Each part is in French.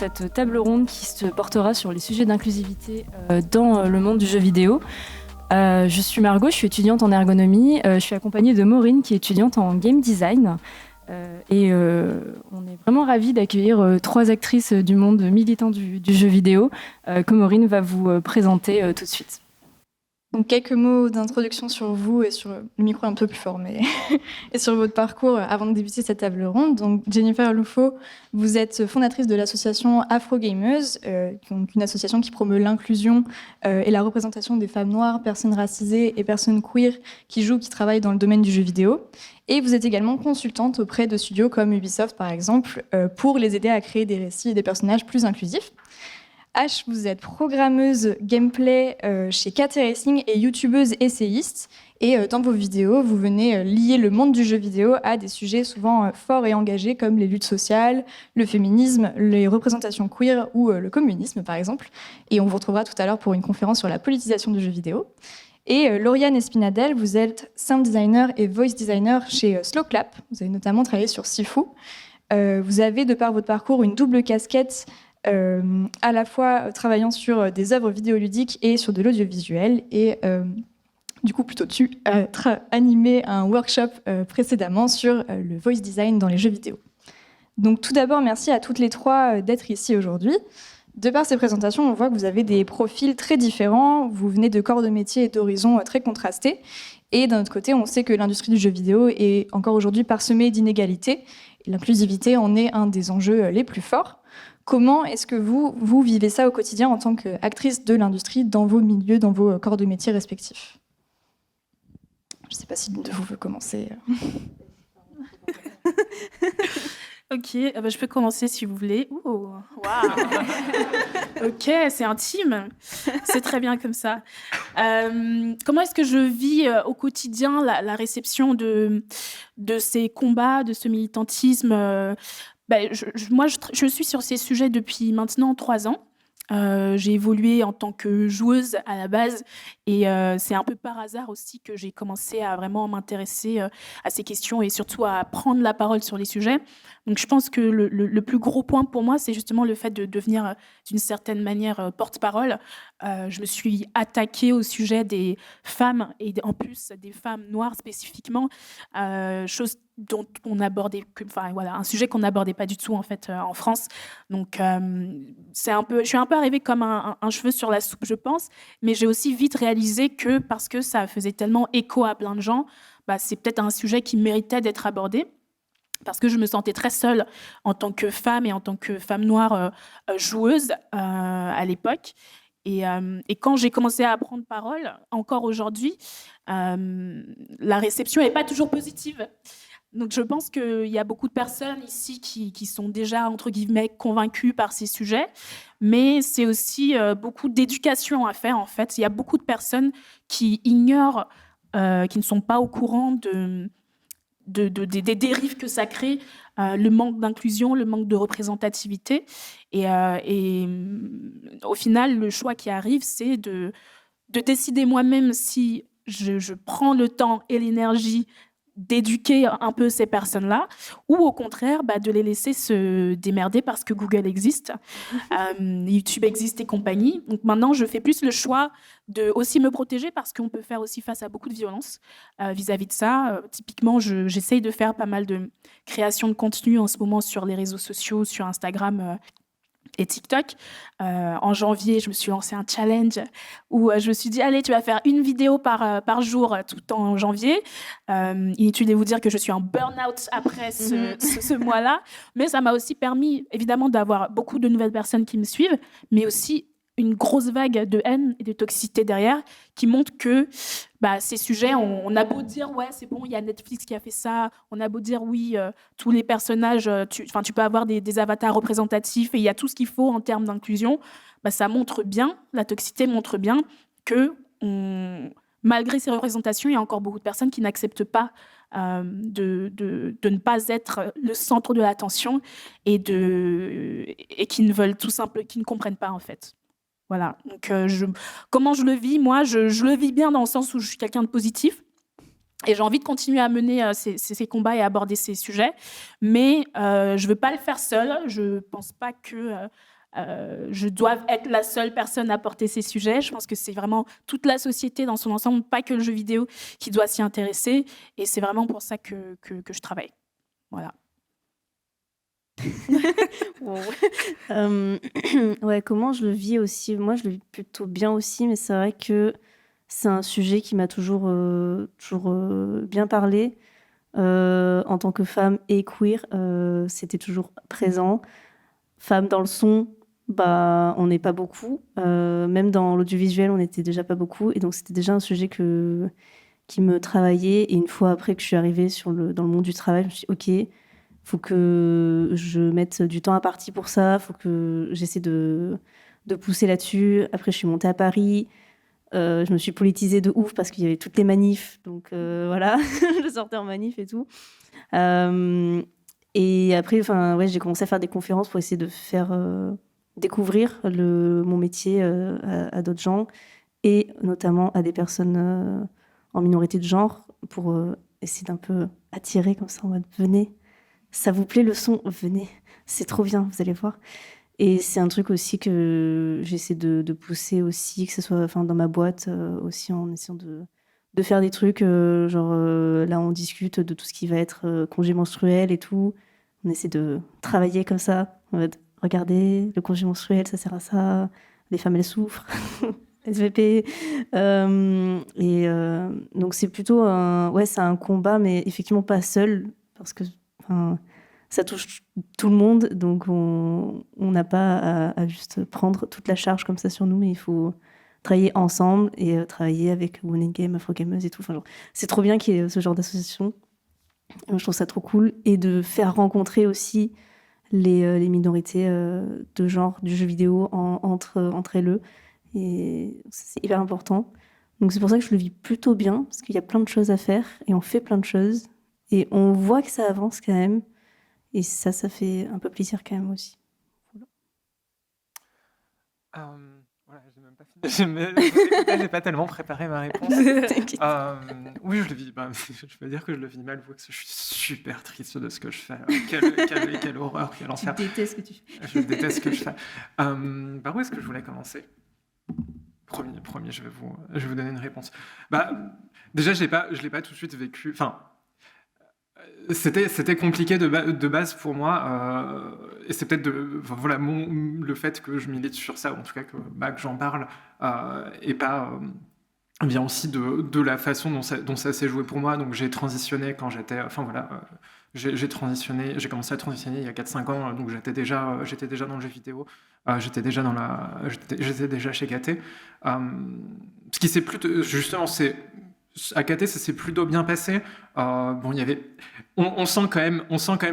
cette table ronde qui se portera sur les sujets d'inclusivité dans le monde du jeu vidéo. Je suis Margot, je suis étudiante en ergonomie. Je suis accompagnée de Maureen qui est étudiante en game design. Et on est vraiment ravis d'accueillir 3 actrices du monde militant du jeu vidéo que Maureen va vous présenter tout de suite. Donc quelques mots d'introduction sur vous et sur le micro un peu plus fort, mais et sur votre parcours avant de débuter cette table ronde. Donc Jennifer Louffaut, vous êtes fondatrice de l'association Afro Gamers, donc une association qui promeut l'inclusion et la représentation des femmes noires, personnes racisées et personnes queer qui jouent, qui travaillent dans le domaine du jeu vidéo. Et vous êtes également consultante auprès de studios comme Ubisoft par exemple pour les aider à créer des récits et des personnages plus inclusifs. H, vous êtes programmeuse gameplay chez KT Racing et youtubeuse essayiste. Et dans vos vidéos, vous venez lier le monde du jeu vidéo à des sujets souvent forts et engagés comme les luttes sociales, le féminisme, les représentations queer ou le communisme par exemple. Et on vous retrouvera tout à l'heure pour une conférence sur la politisation du jeu vidéo. Et Lauriane Espinadel, vous êtes sound designer et voice designer chez Slow Clap. Vous avez notamment travaillé sur Sifu. Vous avez, de par votre parcours, une double casquette à la fois travaillant sur des œuvres vidéoludiques et sur de l'audiovisuel. Et du coup, plutôt tu as animé un workshop précédemment sur le voice design dans les jeux vidéo. Donc tout d'abord, merci à toutes les 3 d'être ici aujourd'hui. De par ces présentations, on voit que vous avez des profils très différents, vous venez de corps de métier et d'horizons très contrastés. Et d'un autre côté, on sait que l'industrie du jeu vidéo est encore aujourd'hui parsemée d'inégalités. Et l'inclusivité en est un des enjeux les plus forts. Comment est-ce que vous vivez ça au quotidien en tant qu'actrice de l'industrie dans vos milieux, dans vos corps de métier respectifs ? Je ne sais pas si l'une de vous veut commencer. Ok, je peux commencer si vous voulez. Waouh. Ok, c'est intime. C'est très bien comme ça. Comment est-ce que je vis au quotidien la réception de ces combats, de ce militantisme moi, je suis sur ces sujets depuis maintenant 3 ans. J'ai évolué en tant que joueuse à la base et c'est un peu par hasard aussi que j'ai commencé à vraiment m'intéresser à ces questions et surtout à prendre la parole sur les sujets. Donc je pense que le plus gros point pour moi, c'est justement le fait de devenir d'une certaine manière porte-parole. Je me suis attaquée au sujet des femmes et en plus des femmes noires spécifiquement, chose dont on abordait, un sujet qu'on n'abordait pas du tout en fait en France. Donc je suis un peu arrivée comme un cheveu sur la soupe, je pense, mais j'ai aussi vite réalisé que parce que ça faisait tellement écho à plein de gens, c'est peut-être un sujet qui méritait d'être abordé. Parce que je me sentais très seule en tant que femme et en tant que femme noire joueuse à l'époque. Et quand j'ai commencé à prendre parole, encore aujourd'hui, la réception n'est pas toujours positive. Donc je pense qu'il y a beaucoup de personnes ici qui sont déjà, entre guillemets, convaincues par ces sujets. Mais c'est aussi beaucoup d'éducation à faire, en fait. Il y a beaucoup de personnes qui ignorent, qui ne sont pas au courant des dérives que ça crée, le manque d'inclusion, le manque de représentativité. Et au final, le choix qui arrive, c'est de décider moi-même si je prends le temps et l'énergie d'éduquer un peu ces personnes-là, ou au contraire, de les laisser se démerder parce que Google existe, YouTube existe et compagnie. Donc maintenant, je fais plus le choix de aussi me protéger parce qu'on peut faire aussi face à beaucoup de violence vis-à-vis de ça. Typiquement, j'essaye de faire pas mal de création de contenu en ce moment sur les réseaux sociaux, sur Instagram et TikTok. En janvier, je me suis lancé un challenge où je me suis dit, allez, tu vas faire une vidéo par jour tout en janvier. Inutile de vous dire que je suis en burn-out après ce mois-là. Mais ça m'a aussi permis, évidemment, d'avoir beaucoup de nouvelles personnes qui me suivent, mais aussi une grosse vague de haine et de toxicité derrière qui montre que ces sujets, on a beau dire ouais c'est bon, il y a Netflix qui a fait ça, on a beau dire oui, tous les personnages, tu peux avoir des avatars représentatifs et il y a tout ce qu'il faut en termes d'inclusion, ça montre bien, la toxicité montre bien que malgré ces représentations, il y a encore beaucoup de personnes qui n'acceptent pas de ne pas être le centre de l'attention et qui ne veulent tout simplement, qui ne comprennent pas en fait. Voilà. Donc, comment je le vis ? Moi, je le vis bien dans le sens où je suis quelqu'un de positif. Et j'ai envie de continuer à mener ces combats et à aborder ces sujets, mais je ne veux pas le faire seule. Je ne pense pas que je dois être la seule personne à porter ces sujets. Je pense que c'est vraiment toute la société dans son ensemble, pas que le jeu vidéo, qui doit s'y intéresser. Et c'est vraiment pour ça que je travaille. Voilà. Ouais, comment je le vis aussi? Moi, je le vis plutôt bien aussi, mais c'est vrai que c'est un sujet qui m'a toujours bien parlé. En tant que femme et queer, c'était toujours présent. Femme dans le son, bah, on n'est pas beaucoup. Même dans l'audiovisuel, on n'était déjà pas beaucoup. Et donc, c'était déjà un sujet qui me travaillait. Et une fois après que je suis arrivée dans le monde du travail, je me suis dit, OK, faut que je mette du temps à partie pour ça. Faut que j'essaie de pousser là-dessus. Après, je suis montée à Paris. Je me suis politisée de ouf parce qu'il y avait toutes les manifs. Donc, voilà, je sortais en manif et tout. Et après, ouais, j'ai commencé à faire des conférences pour essayer de faire découvrir mon métier à d'autres gens et notamment à des personnes en minorité de genre pour essayer d'un peu attirer comme ça en mode venez, ça vous plaît le son, venez, c'est trop bien, vous allez voir. Et c'est un truc aussi que j'essaie de pousser aussi, que ce soit dans ma boîte aussi en essayant de faire des trucs, là on discute de tout ce qui va être congé menstruel et tout. On essaie de travailler comme ça, en mode, regardez, le congé menstruel, ça sert à ça, les femmes elles souffrent, SVP. Donc c'est plutôt c'est un combat, mais effectivement pas seul, parce que ça touche tout le monde, donc on n'a pas à juste prendre toute la charge comme ça sur nous, mais il faut travailler ensemble et travailler avec Women Game, Afro Gameuse et tout. C'est trop bien qu'il y ait ce genre d'association. Je trouve ça trop cool. Et de faire rencontrer aussi les minorités de genre du jeu vidéo entre elles. Et c'est hyper important. Donc c'est pour ça que je le vis plutôt bien, parce qu'il y a plein de choses à faire et on fait plein de choses. Et on voit que ça avance quand même. Et ça fait un peu plaisir quand même aussi. Voilà, j'ai même pas fini. J'ai pas tellement préparé ma réponse. Oui, je le vis. Je peux dire que je le vis mal, parce que je suis super triste de ce que je fais. Quelle horreur, quel enfer. Tu détestes ce que tu fais. Je déteste ce que je fais. Par où est-ce que je voulais commencer? Promis, je vais vous donner une réponse. Déjà, je l'ai pas tout de suite vécu. Enfin, c'était compliqué de base pour moi, et c'est peut-être le fait que je milite sur ça, ou en tout cas que j'en parle, et pas bien aussi de la façon dont ça s'est joué pour moi. Donc j'ai transitionné quand j'étais, j'ai commencé à transitionner il y a 4-5 ans, donc j'étais déjà dans le jeu vidéo, j'étais déjà chez KT. Ce qui s'est plutôt, justement, à KT, ça s'est plutôt bien passé. Il y avait, on sent quand même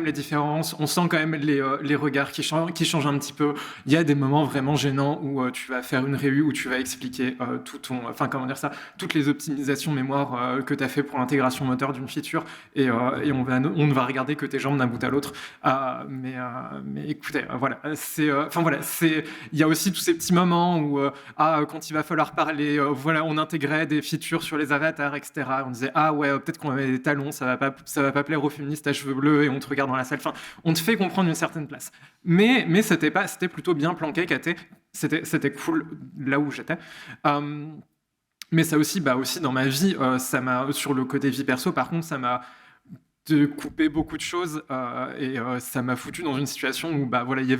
les différences, on sent quand même les regards qui changent un petit peu. Il y a des moments vraiment gênants où tu vas faire une réu où tu vas expliquer toutes les optimisations mémoire que tu as fait pour l'intégration moteur d'une feature, et on ne va regarder que tes jambes d'un bout à l'autre. Mais écoutez, voilà, il y a aussi tous ces petits moments où quand il va falloir parler, on intégrait des features sur les avatars, etc. On disait peut-être qu'on avait des talons, ça va pas plaire aux féministes à cheveux bleus, et on te regarde dans la salle. Enfin, on te fait comprendre une certaine place. Mais c'était plutôt bien planqué, KT. C'était cool là où j'étais. Mais ça aussi, aussi dans ma vie, ça m'a, sur le côté vie perso, par contre, ça m'a de couper beaucoup de choses, et ça m'a foutu dans une situation où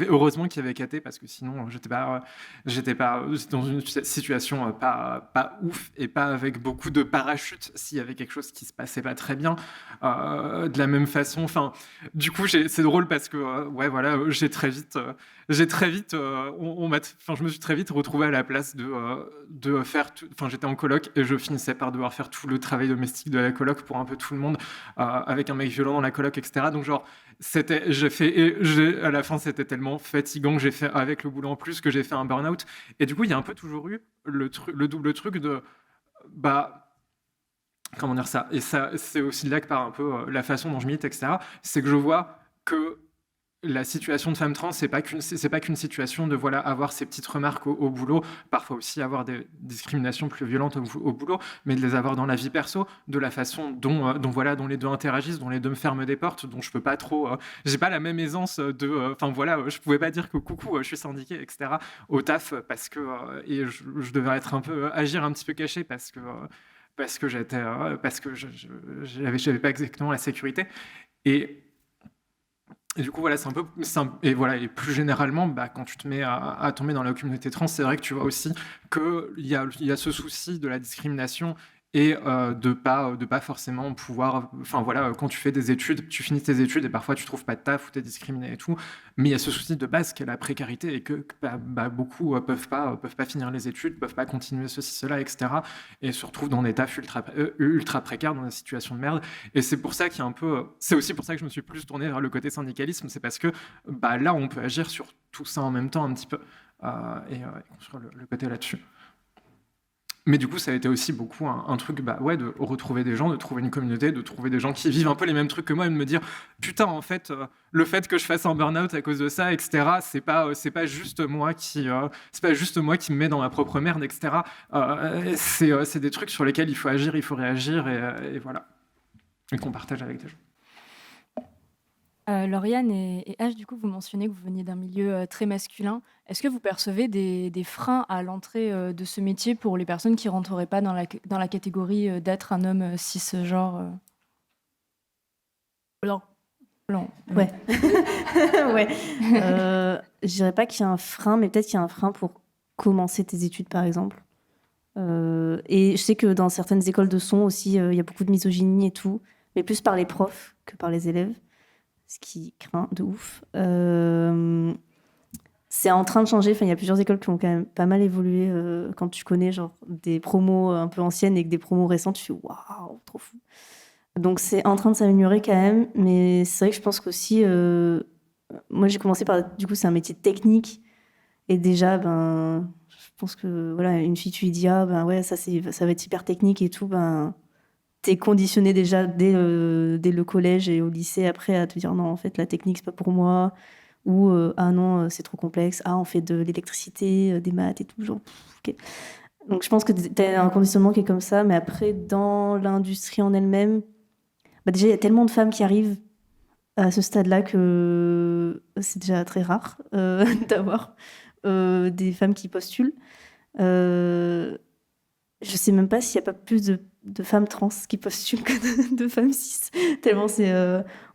heureusement qu'il y avait KT, parce que sinon j'étais pas dans une situation pas ouf, et pas avec beaucoup de parachutes s'il y avait quelque chose qui se passait pas très bien. De la même façon, du coup c'est drôle parce que je me suis très vite retrouvé à la place de faire j'étais en coloc et je finissais par devoir faire tout le travail domestique de la coloc pour un peu tout le monde, avec un mec violent dans la coloc, etc. Donc à la fin c'était tellement fatigant que j'ai fait, avec le boulot en plus, que j'ai fait un burn-out. Et du coup il y a un peu toujours eu le double truc de comment dire ça, et ça c'est aussi là que part un peu la façon dont je milite, etc. C'est que je vois que la situation de femme trans, c'est pas qu'une situation de voilà avoir ces petites remarques au boulot, parfois aussi avoir des discriminations plus violentes au boulot, mais de les avoir dans la vie perso, de la façon dont les deux interagissent, dont les deux me ferment des portes, dont je peux pas trop, j'ai pas la même aisance je pouvais pas dire que coucou, je suis syndiquée, etc. au taf parce que et je devais être agir un petit peu caché parce que j'étais parce que j'avais pas exactement la sécurité et du coup, voilà, et voilà, et plus généralement, quand tu te mets à tomber dans la communauté trans, c'est vrai que tu vois aussi qu'il y a ce souci de la discrimination et de pas forcément pouvoir, enfin voilà, quand tu fais des études, tu finis tes études et parfois tu trouves pas de taf ou t'es discriminé et tout, mais il y a ce souci de base qu'est la précarité et que beaucoup peuvent pas finir les études, peuvent pas continuer ceci, cela, etc. et se retrouvent dans des tafs ultra précaires, dans des situations de merde. Et c'est pour ça c'est aussi pour ça que je me suis plus tourné vers le côté syndicalisme, c'est parce que là on peut agir sur tout ça en même temps un petit peu et construire le côté là-dessus. Mais du coup, ça a été aussi beaucoup un truc de retrouver des gens, de trouver une communauté, de trouver des gens qui vivent un peu les mêmes trucs que moi et de me dire putain, en fait, le fait que je fasse un burn-out à cause de ça, etc., c'est pas juste moi qui me met dans ma propre merde, etc. C'est des trucs sur lesquels il faut agir, il faut réagir et voilà. Et qu'on partage avec des gens. Lauriane et H, du coup, vous mentionnez que vous veniez d'un milieu très masculin. Est-ce que vous percevez des freins à l'entrée de ce métier pour les personnes qui ne rentreraient pas dans la catégorie d'être un homme cisgenre Blanc. Ouais. Ouais. Je dirais pas qu'il y a un frein, mais peut-être qu'il y a un frein pour commencer tes études, par exemple. Et je sais que dans certaines écoles de son aussi, il y a beaucoup de misogynie et tout, mais plus par les profs que par les élèves. Ce qui craint de ouf. C'est en train de changer. Enfin, il y a plusieurs écoles qui ont quand même pas mal évolué. Quand tu connais genre des promos un peu anciennes et que des promos récentes, tu fais waouh, trop fou. Donc c'est en train de s'améliorer quand même. Mais c'est vrai que je pense qu'aussi, moi j'ai commencé par, du coup, c'est un métier technique et déjà, je pense que voilà, une fille tu lui dis ouais ça va être hyper technique et tout, t'es conditionné déjà dès le collège et au lycée après à te dire non, en fait, la technique, c'est pas pour moi. Ou ah non, c'est trop complexe. Ah, on fait de l'électricité, des maths et tout. Genre, okay. Donc, je pense que t'as un conditionnement qui est comme ça. Mais après, dans l'industrie en elle-même, déjà, il y a tellement de femmes qui arrivent à ce stade-là que c'est déjà très rare d'avoir des femmes qui postulent. Je sais même pas s'il n'y a pas plus de femmes trans qui postulent que de femmes cis. Tellement c'est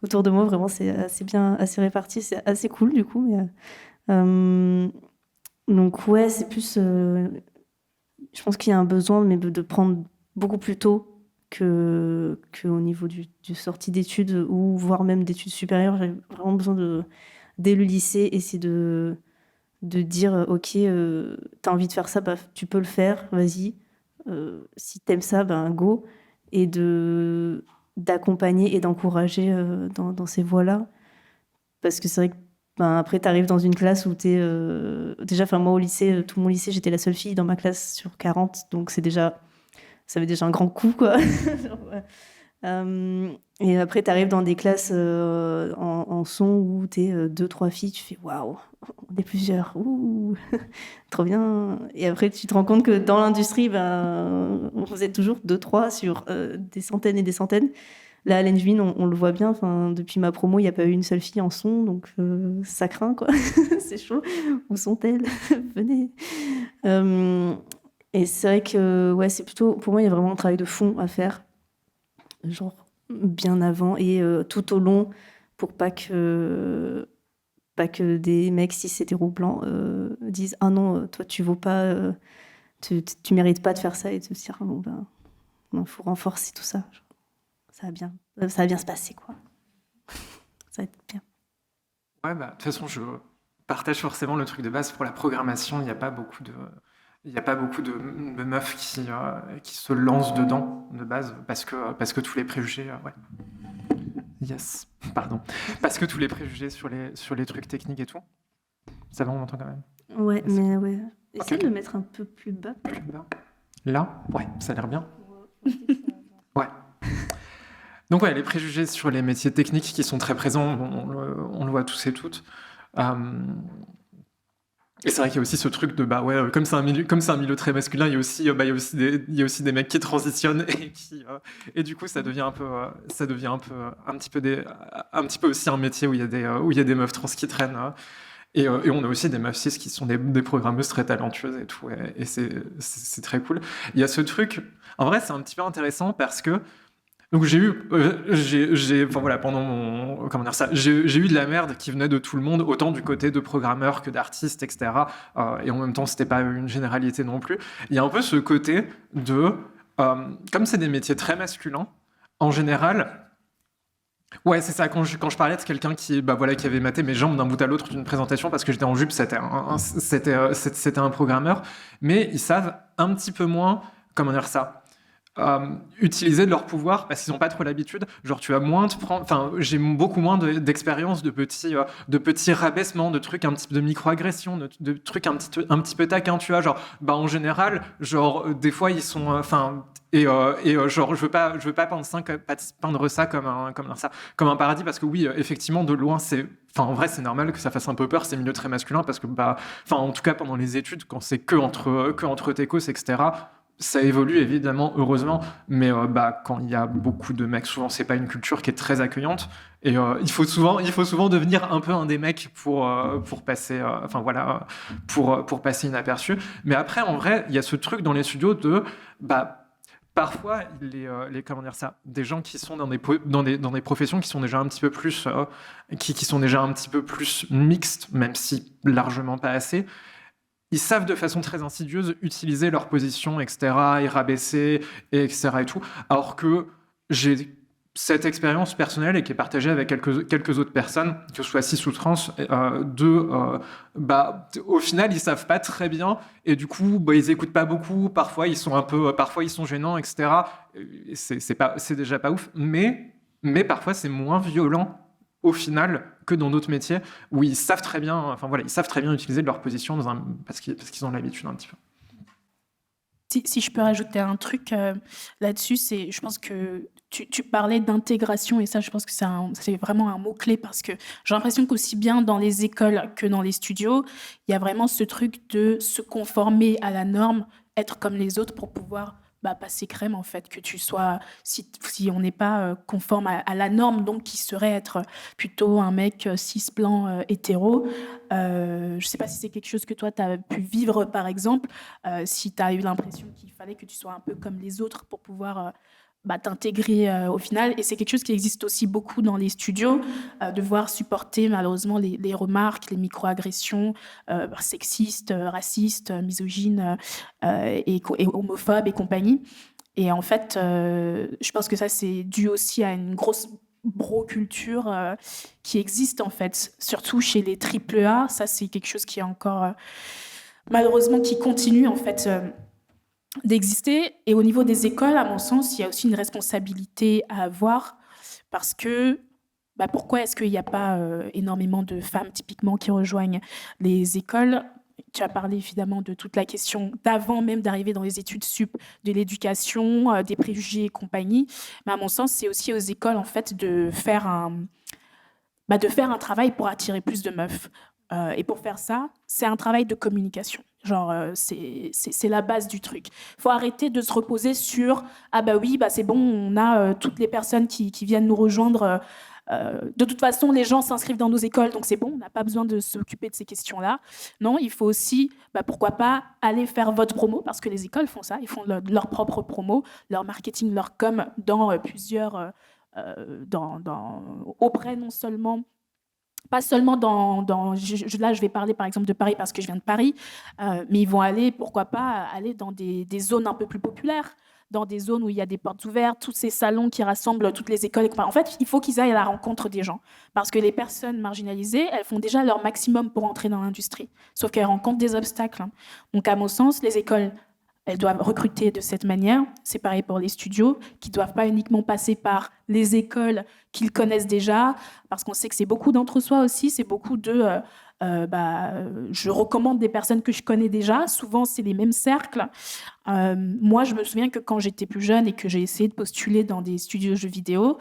autour de moi, vraiment, c'est assez réparti. C'est assez cool, du coup. Mais, donc, ouais, c'est plus... je pense qu'il y a un besoin mais de prendre beaucoup plus tôt qu'au niveau du sortie d'études ou voire même d'études supérieures. J'ai vraiment besoin dès le lycée, essayer de dire, OK, t'as envie de faire ça, tu peux le faire, vas-y. Si t'aimes ça, go, et d'accompagner et d'encourager dans ces voies-là, parce que c'est vrai que après t'arrives dans une classe où t'es déjà, moi au lycée, tout mon lycée, j'étais la seule fille dans ma classe sur 40, donc ça avait déjà un grand coup, quoi. Et après t'arrives dans des classes en son où t'es 2-3 filles, tu fais waouh, on est plusieurs, ouh, trop bien. Et après tu te rends compte que dans l'industrie, vous êtes toujours 2-3 sur des centaines et des centaines. Là, à l'Engevin, on le voit bien, depuis ma promo, il n'y a pas eu une seule fille en son, donc ça craint, quoi. C'est chaud. Où sont-elles? Venez. Et c'est vrai que ouais, c'est plutôt, pour moi, il y a vraiment un travail de fond à faire, genre bien avant et tout au long, pour pas que des mecs cis hétéros blancs disent ah non, toi tu vaux pas, tu mérites pas de faire ça, et de se dire faut renforcer tout ça, genre, ça va bien se passer, quoi. Ça va être bien. Ouais, de toute façon, je partage forcément le truc de base. Pour la programmation, il n'y a pas beaucoup de meufs qui se lancent dedans de base parce que tous les préjugés, ouais. Yes, pardon. Parce que tous les préjugés sur les trucs techniques et tout. Ça va, on m'entend quand même? Ouais, mais ouais. Essaye Okay. de le mettre un peu plus bas. Plus bas. Là? Ouais, ça a l'air bien. Ouais. Donc ouais, les préjugés sur les métiers techniques qui sont très présents, on le voit tous et toutes. Et c'est vrai qu'il y a aussi ce truc de comme c'est un milieu très masculin, il y a aussi des mecs qui transitionnent et du coup ça devient un petit peu aussi un métier où il y a des meufs trans qui traînent. Et on a aussi des meufs cis qui sont des programmeuses très talentueuses et tout, et c'est très cool. Il y a ce truc, en vrai c'est un petit peu intéressant parce que donc j'ai eu de la merde qui venait de tout le monde, autant du côté de programmeurs que d'artistes, etc. Et en même temps, c'était pas une généralité non plus. Il y a un peu ce côté de, comme c'est des métiers très masculins, en général. Ouais, c'est ça. Quand je parlais de quelqu'un qui avait maté mes jambes d'un bout à l'autre d'une présentation parce que j'étais en jupe, c'était un programmeur. Mais ils savent un petit peu moins, comment dire ça, utiliser de leur pouvoir parce qu'ils n'ont pas trop l'habitude. Genre, j'ai beaucoup moins d'expérience de petits rabaissements, de trucs un petit peu de micro-agressions, de trucs un petit peu taquins, tu vois. Genre, en général, genre, des fois, ils sont, genre, je veux pas peindre ça comme un paradis parce que oui, effectivement, de loin, en vrai, c'est normal que ça fasse un peu peur, ces milieux très masculins parce que, en tout cas, pendant les études, quand c'est que entre techos, etc., ça évolue évidemment, heureusement, mais quand il y a beaucoup de mecs, souvent c'est pas une culture qui est très accueillante, et il faut souvent devenir un peu un des mecs pour passer, pour passer inaperçu. Mais après, en vrai, il y a ce truc dans les studios de parfois des gens qui sont dans des professions qui sont déjà un petit peu plus qui sont déjà un petit peu plus mixtes, même si largement pas assez. Ils savent de façon très insidieuse utiliser leur position, etc., et rabaisser, etc. et tout. Alors que j'ai cette expérience personnelle et qui est partagée avec quelques autres personnes, que ce soit cis ou trans, au final, ils savent pas très bien et du coup, ils écoutent pas beaucoup. Parfois, ils sont gênants, etc. C'est déjà pas ouf, mais parfois, c'est moins violent au final que dans d'autres métiers où ils savent très bien utiliser leur position parce qu'ils ont l'habitude un petit peu. Si je peux rajouter un truc là-dessus, je pense que tu parlais d'intégration et ça, je pense que c'est vraiment un mot-clé parce que j'ai l'impression qu'aussi bien dans les écoles que dans les studios, il y a vraiment ce truc de se conformer à la norme, être comme les autres pour pouvoir passer crème, en fait, que tu sois, si on n'est pas conforme à la norme, donc qui serait être plutôt un mec cis blanc hétéro. Je sais pas si c'est quelque chose que toi, tu as pu vivre, par exemple, si tu as eu l'impression qu'il fallait que tu sois un peu comme les autres pour pouvoir t'intégrer au final. Et c'est quelque chose qui existe aussi beaucoup dans les studios, devoir supporter malheureusement les remarques, les micro-agressions sexistes, racistes, misogynes et homophobes et compagnie. Et en fait, je pense que ça, c'est dû aussi à une grosse bro-culture qui existe, en fait, surtout chez les AAA. Ça, c'est quelque chose qui est encore, malheureusement, qui continue, en fait, d'exister. Et au niveau des écoles, à mon sens, il y a aussi une responsabilité à avoir parce que pourquoi est-ce qu'il n'y a pas énormément de femmes typiquement qui rejoignent les écoles? Tu as parlé évidemment de toute la question d'avant même d'arriver dans les études sup, de l'éducation, des préjugés et compagnie. Mais à mon sens, c'est aussi aux écoles en fait de faire un travail pour attirer plus de meufs. Et pour faire ça, c'est un travail de communication. Genre, c'est la base du truc. Il faut arrêter de se reposer sur « Ah oui, c'est bon, on a toutes les personnes qui viennent nous rejoindre. De toute façon, les gens s'inscrivent dans nos écoles, donc c'est bon, on n'a pas besoin de s'occuper de ces questions-là. » Non, il faut aussi, pourquoi pas, aller faire votre promo, parce que les écoles font ça, ils font leur propre promo, leur marketing, leur com dans plusieurs... auprès non seulement... Pas seulement là, je vais parler par exemple de Paris parce que je viens de Paris, mais ils vont aller, pourquoi pas, aller dans des zones un peu plus populaires, dans des zones où il y a des portes ouvertes, tous ces salons qui rassemblent toutes les écoles. En fait, il faut qu'ils aillent à la rencontre des gens. Parce que les personnes marginalisées, elles font déjà leur maximum pour entrer dans l'industrie. Sauf qu'elles rencontrent des obstacles. Donc, à mon sens, les écoles, elles doivent recruter de cette manière. C'est pareil pour les studios, qui ne doivent pas uniquement passer par les écoles qu'ils connaissent déjà, parce qu'on sait que c'est beaucoup d'entre-soi aussi, c'est beaucoup de je recommande des personnes que je connais déjà. Souvent, c'est les mêmes cercles. Moi, je me souviens que quand j'étais plus jeune et que j'ai essayé de postuler dans des studios de jeux vidéo,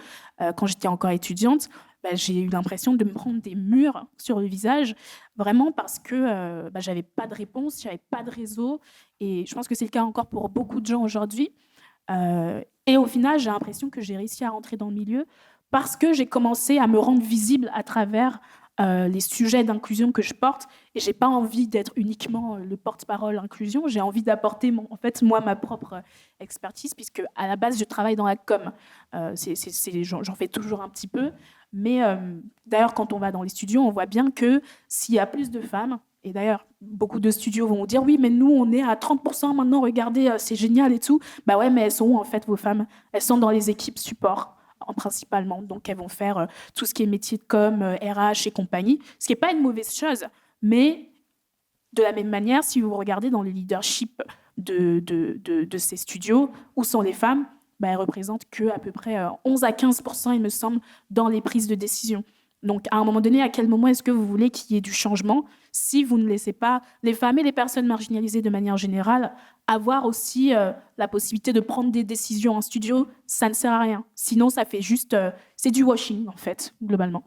quand j'étais encore étudiante, j'ai eu l'impression de me prendre des murs sur le visage, vraiment parce que j'avais pas de réponse, j'avais pas de réseau. Et je pense que c'est le cas encore pour beaucoup de gens aujourd'hui. Et au final, j'ai l'impression que j'ai réussi à rentrer dans le milieu parce que j'ai commencé à me rendre visible à travers les sujets d'inclusion que je porte. Et j'ai pas envie d'être uniquement le porte-parole inclusion. J'ai envie d'apporter, ma propre expertise, puisque à la base, je travaille dans la com. J'en fais toujours un petit peu. Mais d'ailleurs, quand on va dans les studios, on voit bien que s'il y a plus de femmes, et d'ailleurs, beaucoup de studios vont dire « Oui, mais nous, on est à 30% maintenant, regardez, c'est génial et tout. » Bah ouais, mais elles sont où, en fait, vos femmes? Elles sont dans les équipes support, principalement. Donc, elles vont faire tout ce qui est métier de com, RH et compagnie, ce qui n'est pas une mauvaise chose. Mais de la même manière, si vous regardez dans le leadership de ces studios, où sont les femmes? Elles représentent qu'à peu près 11 à 15%, il me semble, dans les prises de décision. Donc, à un moment donné, à quel moment est-ce que vous voulez qu'il y ait du changement si vous ne laissez pas les femmes et les personnes marginalisées de manière générale avoir aussi la possibilité de prendre des décisions en studio? Ça ne sert à rien. Sinon, ça fait juste... c'est du washing, en fait, globalement.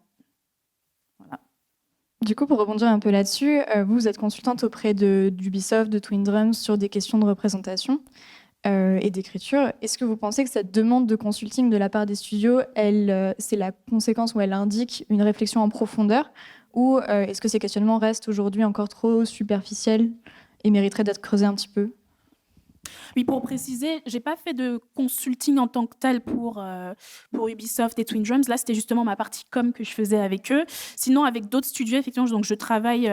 Voilà. Du coup, pour rebondir un peu là-dessus, vous êtes consultante auprès d'Ubisoft, de Twin Drums sur des questions de représentation et d'écriture. Est-ce que vous pensez que cette demande de consulting de la part des studios, c'est la conséquence où elle indique une réflexion en profondeur, ou est-ce que ces questionnements restent aujourd'hui encore trop superficiels et mériteraient d'être creusés un petit peu? Oui, pour préciser, j'ai pas fait de consulting en tant que tel pour Ubisoft et Twin Drums. Là, c'était justement ma partie com que je faisais avec eux. Sinon, avec d'autres studios, effectivement, donc je travaille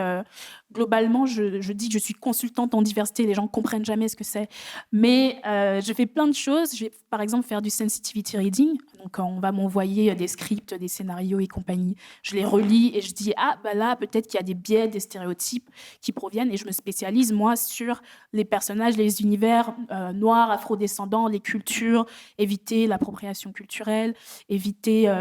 globalement. Je dis que je suis consultante en diversité. Les gens comprennent jamais ce que c'est, mais je fais plein de choses. Je vais, par exemple, faire du sensitivity reading. Donc, on va m'envoyer des scripts, des scénarios et compagnie. Je les relis et je dis là, peut-être qu'il y a des biais, des stéréotypes qui proviennent. Et je me spécialise moi sur les personnages, les univers noirs, afrodescendants, les cultures, éviter l'appropriation culturelle, éviter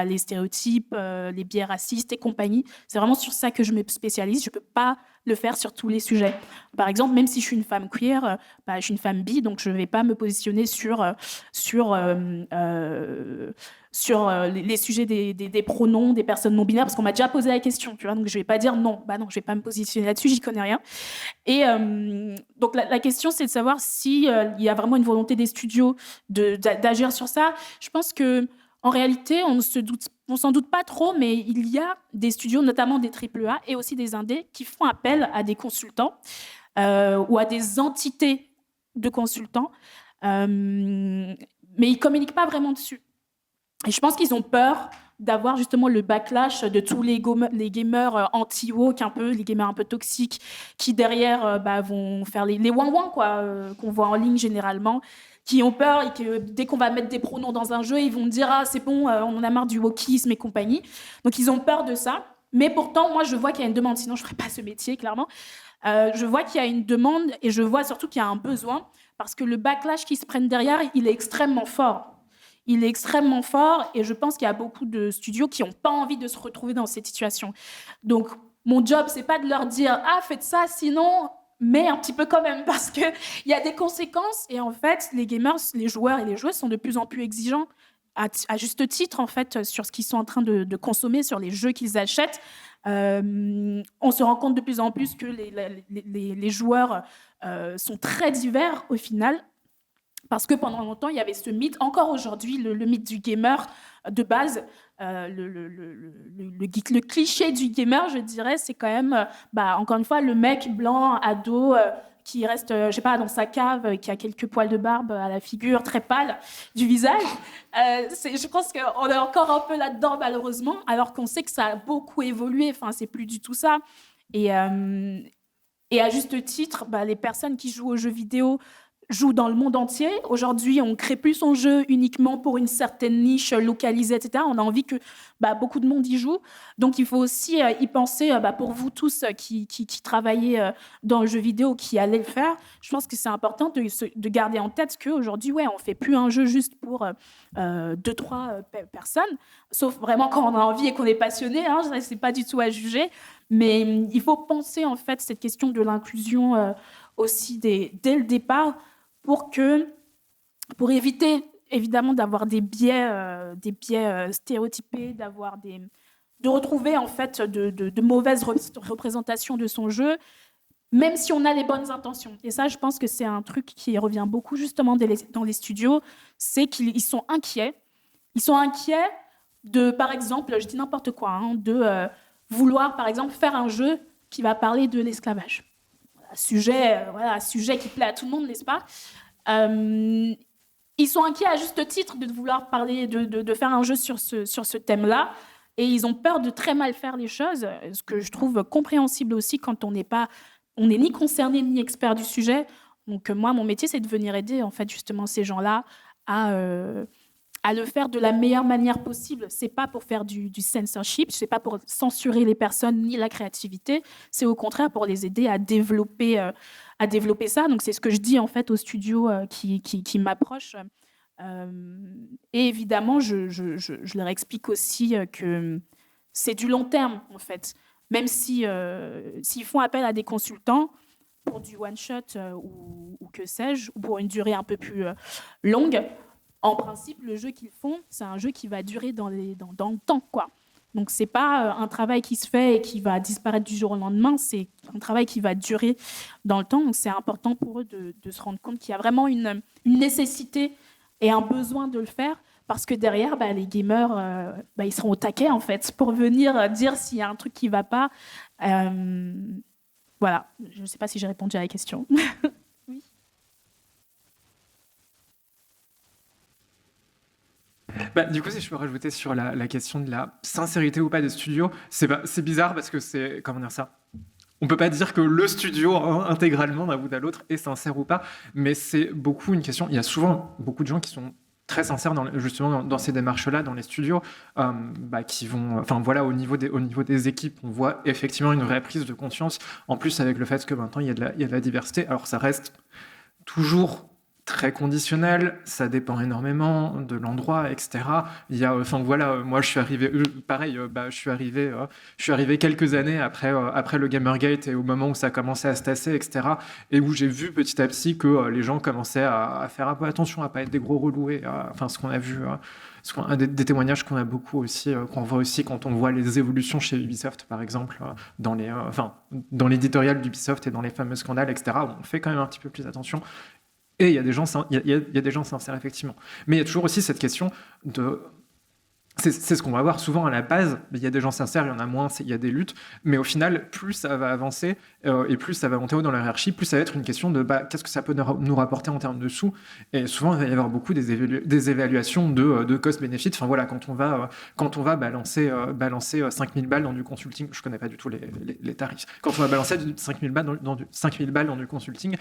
les stéréotypes, les biais racistes et compagnie. C'est vraiment sur ça que je me spécialise. Je peux pas le faire sur tous les sujets. Par exemple, même si je suis une femme queer, je suis une femme bi, donc je ne vais pas me positionner sur les sujets des pronoms, des personnes non binaires, parce qu'on m'a déjà posé la question, tu vois, donc je ne vais pas dire non, je ne vais pas me positionner là-dessus, j'y connais rien. Et donc la question, c'est de savoir s'il y a vraiment une volonté des studios d'agir sur ça. Je pense qu'en réalité, on s'en doute pas trop, mais il y a des studios, notamment des AAA et aussi des indés, qui font appel à des consultants ou à des entités de consultants, mais ils ne communiquent pas vraiment dessus. Et je pense qu'ils ont peur d'avoir justement le backlash de tous les gamers anti-woke, les gamers un peu toxiques, qui derrière vont faire les ouin-ouin qu'on voit en ligne généralement, qui ont peur et que dès qu'on va mettre des pronoms dans un jeu, ils vont dire c'est bon, on en a marre du wokisme et compagnie. Donc ils ont peur de ça. Mais pourtant, moi, je vois qu'il y a une demande. Sinon, je ne ferais pas ce métier, clairement. Je vois qu'il y a une demande et je vois surtout qu'il y a un besoin parce que le backlash qui se prenne derrière, il est extrêmement fort. Il est extrêmement fort et je pense qu'il y a beaucoup de studios qui n'ont pas envie de se retrouver dans cette situation. Donc, mon job, c'est pas de leur dire « Ah, faites ça, sinon… » mais un petit peu quand même, parce qu'il y a des conséquences. Et en fait, les gamers, les joueurs et les joueuses sont de plus en plus exigeants, à juste titre, en fait, sur ce qu'ils sont en train de consommer, sur les jeux qu'ils achètent. On se rend compte de plus en plus que les joueurs sont très divers, au final. Parce que pendant longtemps, il y avait ce mythe, encore aujourd'hui, le mythe du gamer de base, le cliché du gamer, je dirais, c'est quand même, encore une fois, le mec blanc, ado, qui reste, je sais pas, dans sa cave, qui a quelques poils de barbe à la figure, très pâle du visage. Je pense qu'on est encore un peu là-dedans, malheureusement, alors qu'on sait que ça a beaucoup évolué. Enfin, c'est plus du tout ça. Et à juste titre, les personnes qui jouent aux jeux vidéo joue dans le monde entier. Aujourd'hui, on ne crée plus son jeu uniquement pour une certaine niche localisée, etc. On a envie que beaucoup de monde y joue. Donc, il faut aussi y penser pour vous tous qui travaillez dans le jeu vidéo, qui allez le faire. Je pense que c'est important de garder en tête qu'aujourd'hui, on ne fait plus un jeu juste pour 2-3 personnes, sauf vraiment quand on a envie et qu'on est passionné. Hein, ce n'est pas du tout à juger. Mais il faut penser, en fait, cette question de l'inclusion aussi dès le départ, pour éviter évidemment d'avoir des biais stéréotypés, de retrouver en fait de mauvaises représentations de son jeu, même si on a les bonnes intentions. Et ça, je pense que c'est un truc qui revient beaucoup justement dans les studios, c'est qu'ils sont inquiets. Ils sont inquiets de, par exemple, je dis n'importe quoi, hein, de vouloir par exemple faire un jeu qui va parler de l'esclavage. Un sujet qui plaît à tout le monde, n'est-ce pas ? Ils sont inquiets à juste titre de vouloir parler, de faire un jeu sur ce thème-là, et ils ont peur de très mal faire les choses, ce que je trouve compréhensible aussi quand on n'est ni concerné ni expert du sujet. Donc moi, mon métier, c'est de venir aider en fait justement ces gens-là à le faire de la meilleure manière possible. C'est pas pour faire du censorship, c'est pas pour censurer les personnes ni la créativité, c'est au contraire pour les aider à développer ça. Donc c'est ce que je dis en fait aux studios qui m'approchent. Et évidemment, je leur explique aussi que c'est du long terme en fait. Même s'ils font appel à des consultants pour du one shot ou que sais-je, ou pour une durée un peu plus longue. En principe, le jeu qu'ils font, c'est un jeu qui va durer dans le temps, quoi. Donc, c'est pas un travail qui se fait et qui va disparaître du jour au lendemain. C'est un travail qui va durer dans le temps. Donc, c'est important pour eux de se rendre compte qu'il y a vraiment une nécessité et un besoin de le faire, parce que derrière, les gamers, ils seront au taquet, en fait, pour venir dire s'il y a un truc qui va pas. Voilà. Je ne sais pas si j'ai répondu à la question. Du coup, si je peux rajouter sur la question de la sincérité ou pas des studios, c'est bizarre parce que c'est... Comment dire ça ? On peut pas dire que le studio intégralement d'un bout à l'autre est sincère ou pas, mais c'est beaucoup une question... Il y a souvent beaucoup de gens qui sont très sincères justement dans ces démarches-là, dans les studios, qui vont... Enfin voilà, au niveau des équipes, on voit effectivement une vraie prise de conscience, en plus avec le fait que maintenant il y a de la diversité. Alors ça reste toujours très conditionnel, ça dépend énormément de l'endroit, etc. Il y a, moi je suis arrivé, je suis arrivé quelques années après le Gamergate et au moment où ça commençait à se tasser, etc. Et où j'ai vu petit à petit que les gens commençaient à faire un peu attention, à pas être des gros reloués. Ce qu'on a vu, des témoignages qu'on a beaucoup aussi, qu'on voit aussi quand on voit les évolutions chez Ubisoft, par exemple, dans l'éditorial d'Ubisoft et dans les fameux scandales, etc. On fait quand même un petit peu plus attention. Et il y a des gens sincères, effectivement. Mais il y a toujours aussi cette question de... C'est ce qu'on va voir souvent à la base. Il y a des gens sincères, il y en a moins, il y a des luttes. Mais au final, plus ça va avancer et plus ça va monter haut dans la hiérarchie, plus ça va être une question de qu'est-ce que ça peut nous rapporter en termes de sous. Et souvent, il va y avoir beaucoup des évaluations de cost-benefit. Enfin voilà, quand on va balancer 5000 balles dans du consulting, je connais pas du tout les tarifs. Quand on va balancer 5000 balles dans du consulting,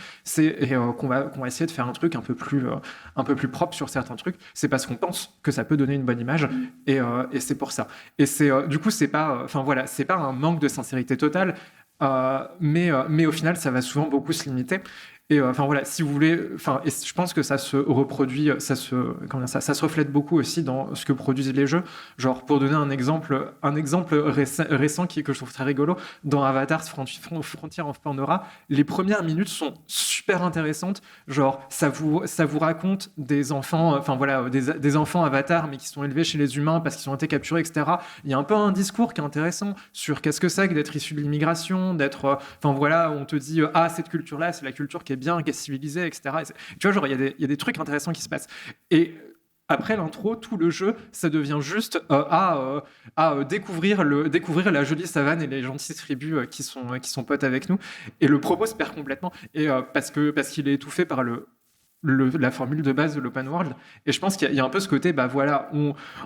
qu'on va essayer de faire un truc un peu plus propre sur certains trucs, c'est parce qu'on pense que ça peut donner une bonne image. Et c'est pour ça. Et du coup, c'est pas un manque de sincérité totale, mais au final, ça va souvent beaucoup se limiter. Et si vous voulez, et je pense que ça se reproduit, ça se reflète beaucoup aussi dans ce que produisent les jeux. Genre, pour donner un exemple récent que je trouve très rigolo, dans Avatar Frontier of Pandora, les premières minutes sont super intéressantes. Genre, ça vous raconte des enfants, des enfants Avatar, mais qui sont élevés chez les humains parce qu'ils ont été capturés, etc. Il y a un peu un discours qui est intéressant sur qu'est-ce que c'est que d'être issu de l'immigration, d'être, on te dit, cette culture-là, c'est la culture qui est bien, qui est civilisée, etc. Tu vois, genre, il y a des trucs intéressants qui se passent. Et après l'intro, tout le jeu, ça devient juste à découvrir la jolie savane et les gentilles tribus qui sont potes avec nous. Et le propos se perd complètement. Et parce qu'il est étouffé par la formule de base de l'open world. Et je pense qu'il y a un peu ce côté, voilà,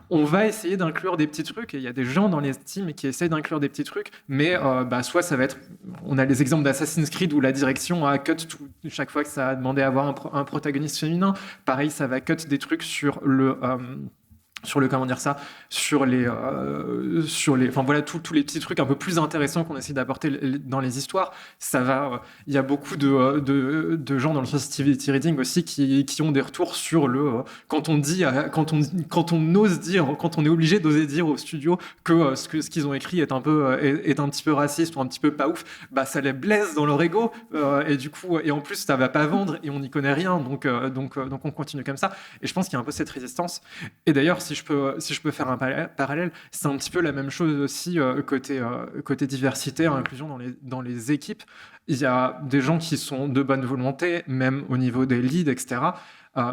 on va essayer d'inclure des petits trucs, et il y a des gens dans les teams qui essayent d'inclure des petits trucs, mais soit ça va être... On a les exemples d'Assassin's Creed où la direction a cut chaque fois que ça a demandé à avoir un protagoniste féminin. Pareil, ça va cut des trucs sur comment dire ça, sur les enfin voilà, tous les petits trucs un peu plus intéressants qu'on essaie d'apporter dans les histoires. Ça va, il y a beaucoup de gens dans le sensitivity reading aussi qui ont des retours sur quand on ose dire, quand on est obligé d'oser dire au studio que ce qu'ils ont écrit est un petit peu raciste ou un petit peu pas ouf, ça les blesse dans leur ego, et du coup, et en plus ça va pas vendre et on n'y connaît rien, donc on continue comme ça. Et je pense qu'il y a un peu cette résistance. Et d'ailleurs, si je peux faire un parallèle, c'est un petit peu la même chose aussi côté diversité, inclusion dans les équipes. Il y a des gens qui sont de bonne volonté, même au niveau des leads, etc.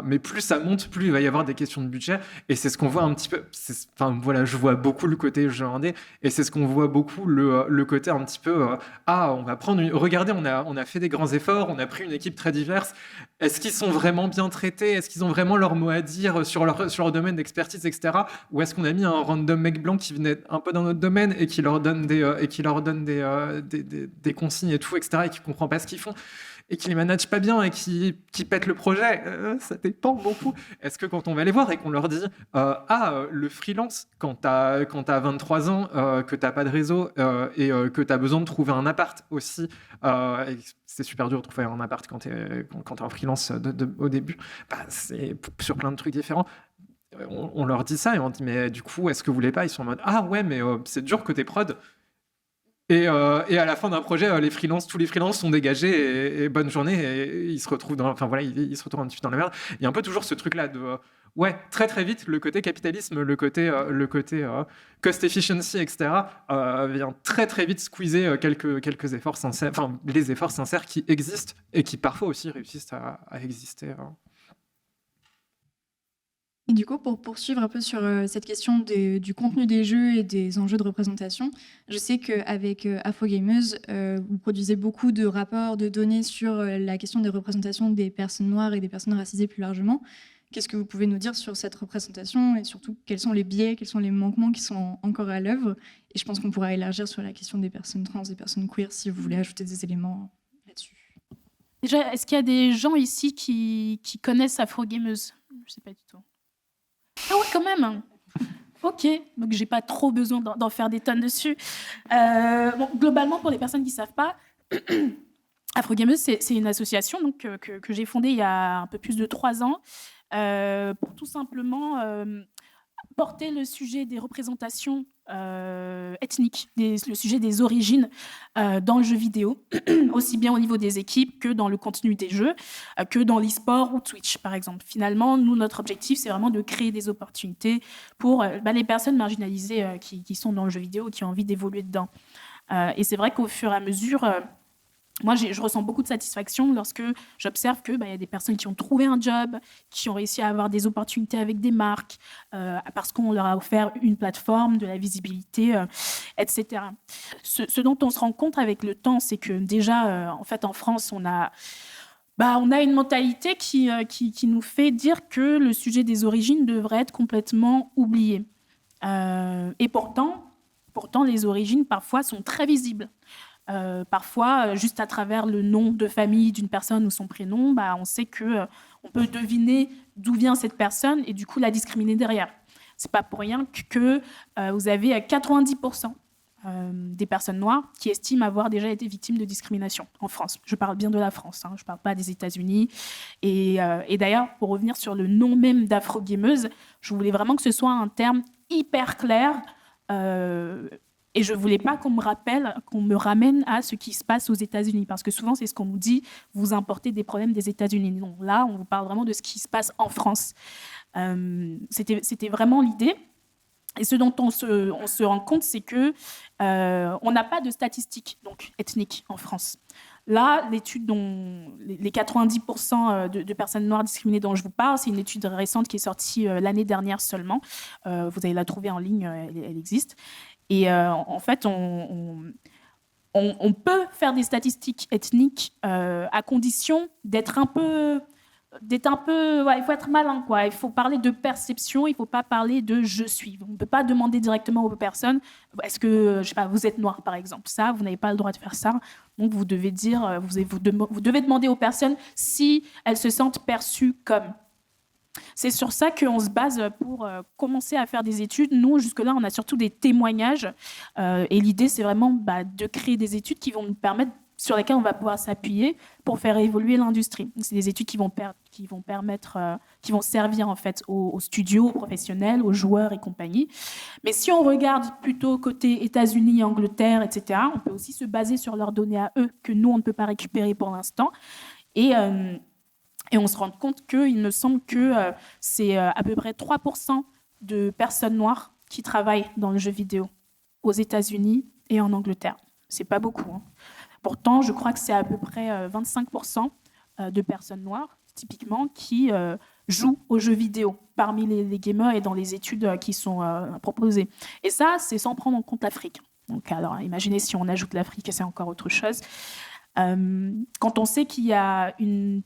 Mais plus ça monte, plus il va y avoir des questions de budget. Et c'est ce qu'on voit un petit peu. Je vois beaucoup le côté jeu indé. Et c'est ce qu'on voit beaucoup, le côté un petit peu. On va prendre. Regardez, on a fait des grands efforts, on a pris une équipe très diverse. Est-ce qu'ils sont vraiment bien traités? Est-ce qu'ils ont vraiment leur mot à dire sur leur domaine d'expertise, etc. Ou est-ce qu'on a mis un random mec blanc qui venait un peu dans notre domaine et qui leur donne des consignes et tout, etc. et qui comprend pas ce qu'ils font et qui les manage pas bien et qui pète le projet, ça dépend beaucoup. Est-ce que quand on va les voir et qu'on leur dit le freelance, quand t'as 23 ans, que t'as pas de réseau et que t'as besoin de trouver un appart aussi, et c'est super dur de trouver un appart quand t'es en freelance au début, c'est sur plein de trucs différents. On leur dit ça et on dit mais du coup est-ce que vous voulez pas? Ils sont en mode ouais mais c'est dur côté prod. Et à la fin d'un projet, tous les freelances sont dégagés et bonne journée, et ils se retrouvent ils se retrouvent un petit peu dans la merde. Il y a un peu toujours ce truc-là de très très vite, le côté capitalisme, le côté cost efficiency, etc. Vient très très vite squeezer quelques efforts sincères, les efforts sincères qui existent et qui parfois aussi réussissent à exister. Et du coup, pour poursuivre un peu sur cette question du contenu des jeux et des enjeux de représentation, je sais qu'avec Afrogameuse, vous produisez beaucoup de rapports, de données sur la question des représentations des personnes noires et des personnes racisées plus largement. Qu'est-ce que vous pouvez nous dire sur cette représentation et surtout quels sont les biais, quels sont les manquements qui sont encore à l'œuvre? Et je pense qu'on pourra élargir sur la question des personnes trans, des personnes queer, si vous voulez ajouter des éléments là-dessus. Déjà, est-ce qu'il y a des gens ici qui connaissent Afrogameuse? Je ne sais pas du tout. Ah ouais, quand même. Ok, donc j'ai pas trop besoin d'en faire des tonnes dessus. Globalement, pour les personnes qui savent pas, Afrogameuse, c'est une association donc, que j'ai fondée il y a un peu plus de 3 ans pour tout simplement porter le sujet des représentations ethniques, le sujet des origines dans le jeu vidéo, aussi bien au niveau des équipes que dans le contenu des jeux, que dans l'e-sport ou Twitch, par exemple. Finalement, nous, notre objectif, c'est vraiment de créer des opportunités pour les personnes marginalisées qui sont dans le jeu vidéo, qui ont envie d'évoluer dedans. Et c'est vrai qu'au fur et à mesure... moi, je ressens beaucoup de satisfaction lorsque j'observe qu'il y a des personnes qui ont trouvé un job, qui ont réussi à avoir des opportunités avec des marques, parce qu'on leur a offert une plateforme, de la visibilité, etc. Ce dont on se rend compte avec le temps, c'est que déjà, en fait, en France, on a une mentalité qui nous fait dire que le sujet des origines devrait être complètement oublié. Et pourtant, les origines, parfois, sont très visibles. Parfois, juste à travers le nom de famille d'une personne ou son prénom, on sait qu'on peut deviner d'où vient cette personne et du coup la discriminer derrière. C'est pas pour rien que vous avez 90% des personnes noires qui estiment avoir déjà été victimes de discrimination en France. Je parle bien de la France, je ne parle pas des États-Unis. Et d'ailleurs, pour revenir sur le nom même d'Afrogameuse, je voulais vraiment que ce soit un terme hyper clair. Et je ne voulais pas qu'on me ramène à ce qui se passe aux États-Unis, parce que souvent, c'est ce qu'on nous dit, vous importez des problèmes des États-Unis. Donc là, on vous parle vraiment de ce qui se passe en France. C'était vraiment l'idée. Et ce dont on se rend compte, c'est qu'on n'a pas de statistiques donc, ethniques en France. Là, l'étude dont les 90% de personnes noires discriminées dont je vous parle, c'est une étude récente qui est sortie l'année dernière seulement. Vous allez la trouver en ligne, elle existe. Et en fait, on peut faire des statistiques ethniques à condition d'être un peu d'être un peu... Ouais, il faut être malin, quoi. Il faut parler de perception, il ne faut pas parler de « je suis ». On ne peut pas demander directement aux personnes « est-ce que, je sais pas, vous êtes noir ?» par exemple. Ça, vous n'avez pas le droit de faire ça. Donc, vous devez dire, vous devez demander aux personnes si elles se sentent perçues comme. C'est sur ça qu'on se base pour commencer à faire des études. Nous, jusque-là, on a surtout des témoignages. Et l'idée, c'est vraiment de créer des études qui vont nous permettre, sur lesquelles on va pouvoir s'appuyer pour faire évoluer l'industrie. C'est des études qui vont servir en fait aux studios, aux professionnels, aux joueurs et compagnie. Mais si on regarde plutôt côté États-Unis, Angleterre, etc., on peut aussi se baser sur leurs données à eux que nous, on ne peut pas récupérer pour l'instant. Et on se rend compte qu'il me semble que c'est à peu près 3% de personnes noires qui travaillent dans le jeu vidéo aux États-Unis et en Angleterre. C'est pas beaucoup, hein. Pourtant, je crois que c'est à peu près 25% de personnes noires, typiquement, qui jouent aux jeux vidéo parmi les gamers et dans les études qui sont proposées. Et ça, c'est sans prendre en compte l'Afrique. Donc, alors, imaginez si on ajoute l'Afrique, c'est encore autre chose. Quand on sait qu'il y a une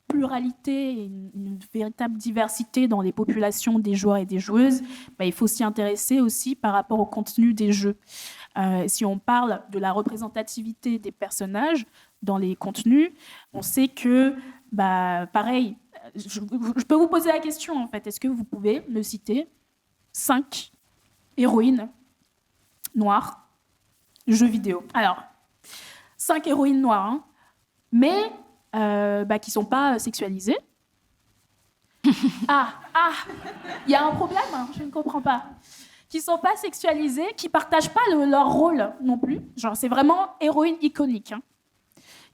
pluralité, une véritable diversité dans les populations des joueurs et des joueuses, il faut s'y intéresser aussi par rapport au contenu des jeux. Si on parle de la représentativité des personnages dans les contenus, on sait que, pareil, je peux vous poser la question, en fait, est-ce que vous pouvez me citer 5 héroïnes noires jeux vidéo? Alors, 5 héroïnes noires, hein, mais qui ne sont pas sexualisées. Il y a un problème, hein, je ne comprends pas. Qui ne sont pas sexualisées, qui ne partagent pas leur rôle non plus. Genre, c'est vraiment héroïne iconique. Hein.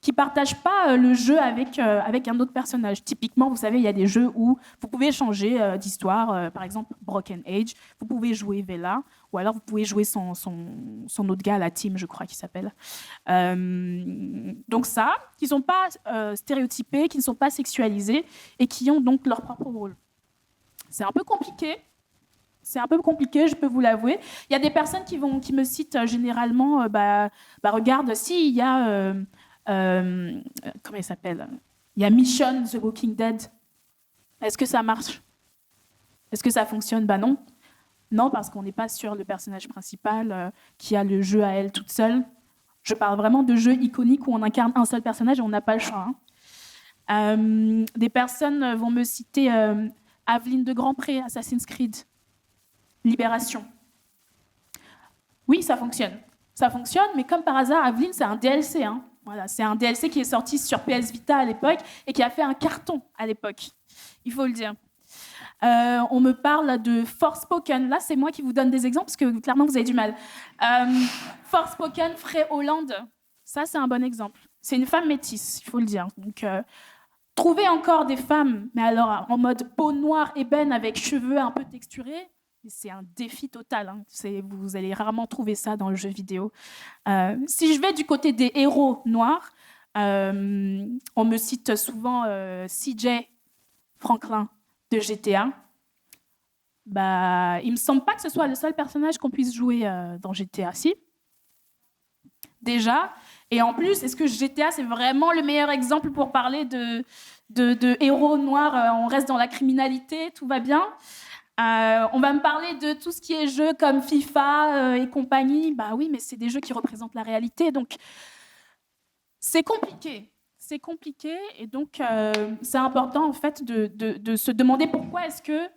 Qui ne partagent pas le jeu avec un autre personnage. Typiquement, vous savez, il y a des jeux où vous pouvez changer d'histoire. Par exemple, Broken Age, vous pouvez jouer Vela, ou alors vous pouvez jouer son autre gars, la team, je crois qu'il s'appelle. Donc ça, qui ne sont pas stéréotypés, qui ne sont pas sexualisés, et qui ont donc leur propre rôle. C'est un peu compliqué. Je peux vous l'avouer. Il y a des personnes qui me citent généralement, regarde, si il y a... comment il s'appelle? Il y a Mission The Walking Dead. Est-ce que ça marche? Est-ce que ça fonctionne? Non. Non, parce qu'on n'est pas sur le personnage principal qui a le jeu à elle toute seule. Je parle vraiment de jeux iconiques où on incarne un seul personnage et on n'a pas le choix. Hein. Des personnes vont me citer Aveline de Grandpré, Assassin's Creed, Libération. Oui, ça fonctionne. Ça fonctionne, mais comme par hasard, Aveline, c'est un DLC. Hein. Voilà, c'est un DLC qui est sorti sur PS Vita à l'époque et qui a fait un carton à l'époque. Il faut le dire. On me parle de Forspoken. Là, c'est moi qui vous donne des exemples parce que clairement, vous avez du mal. Forspoken, Frey Holland. Ça, c'est un bon exemple. C'est une femme métisse, il faut le dire. Donc, trouver encore des femmes, mais alors en mode peau noire, ébène, avec cheveux un peu texturés, c'est un défi total. Hein. Vous allez rarement trouver ça dans le jeu vidéo. Si je vais du côté des héros noirs, on me cite souvent CJ Franklin de GTA. Il me semble pas que ce soit le seul personnage qu'on puisse jouer dans GTA. Si. Déjà. Et en plus, est-ce que GTA, c'est vraiment le meilleur exemple pour parler de héros noirs? On reste dans la criminalité, tout va bien. On va me parler de tout ce qui est jeux comme FIFA et compagnie. Oui, mais c'est des jeux qui représentent la réalité. Donc, c'est compliqué. C'est compliqué. Et donc, c'est important, en fait, de se demander pourquoi est-ce que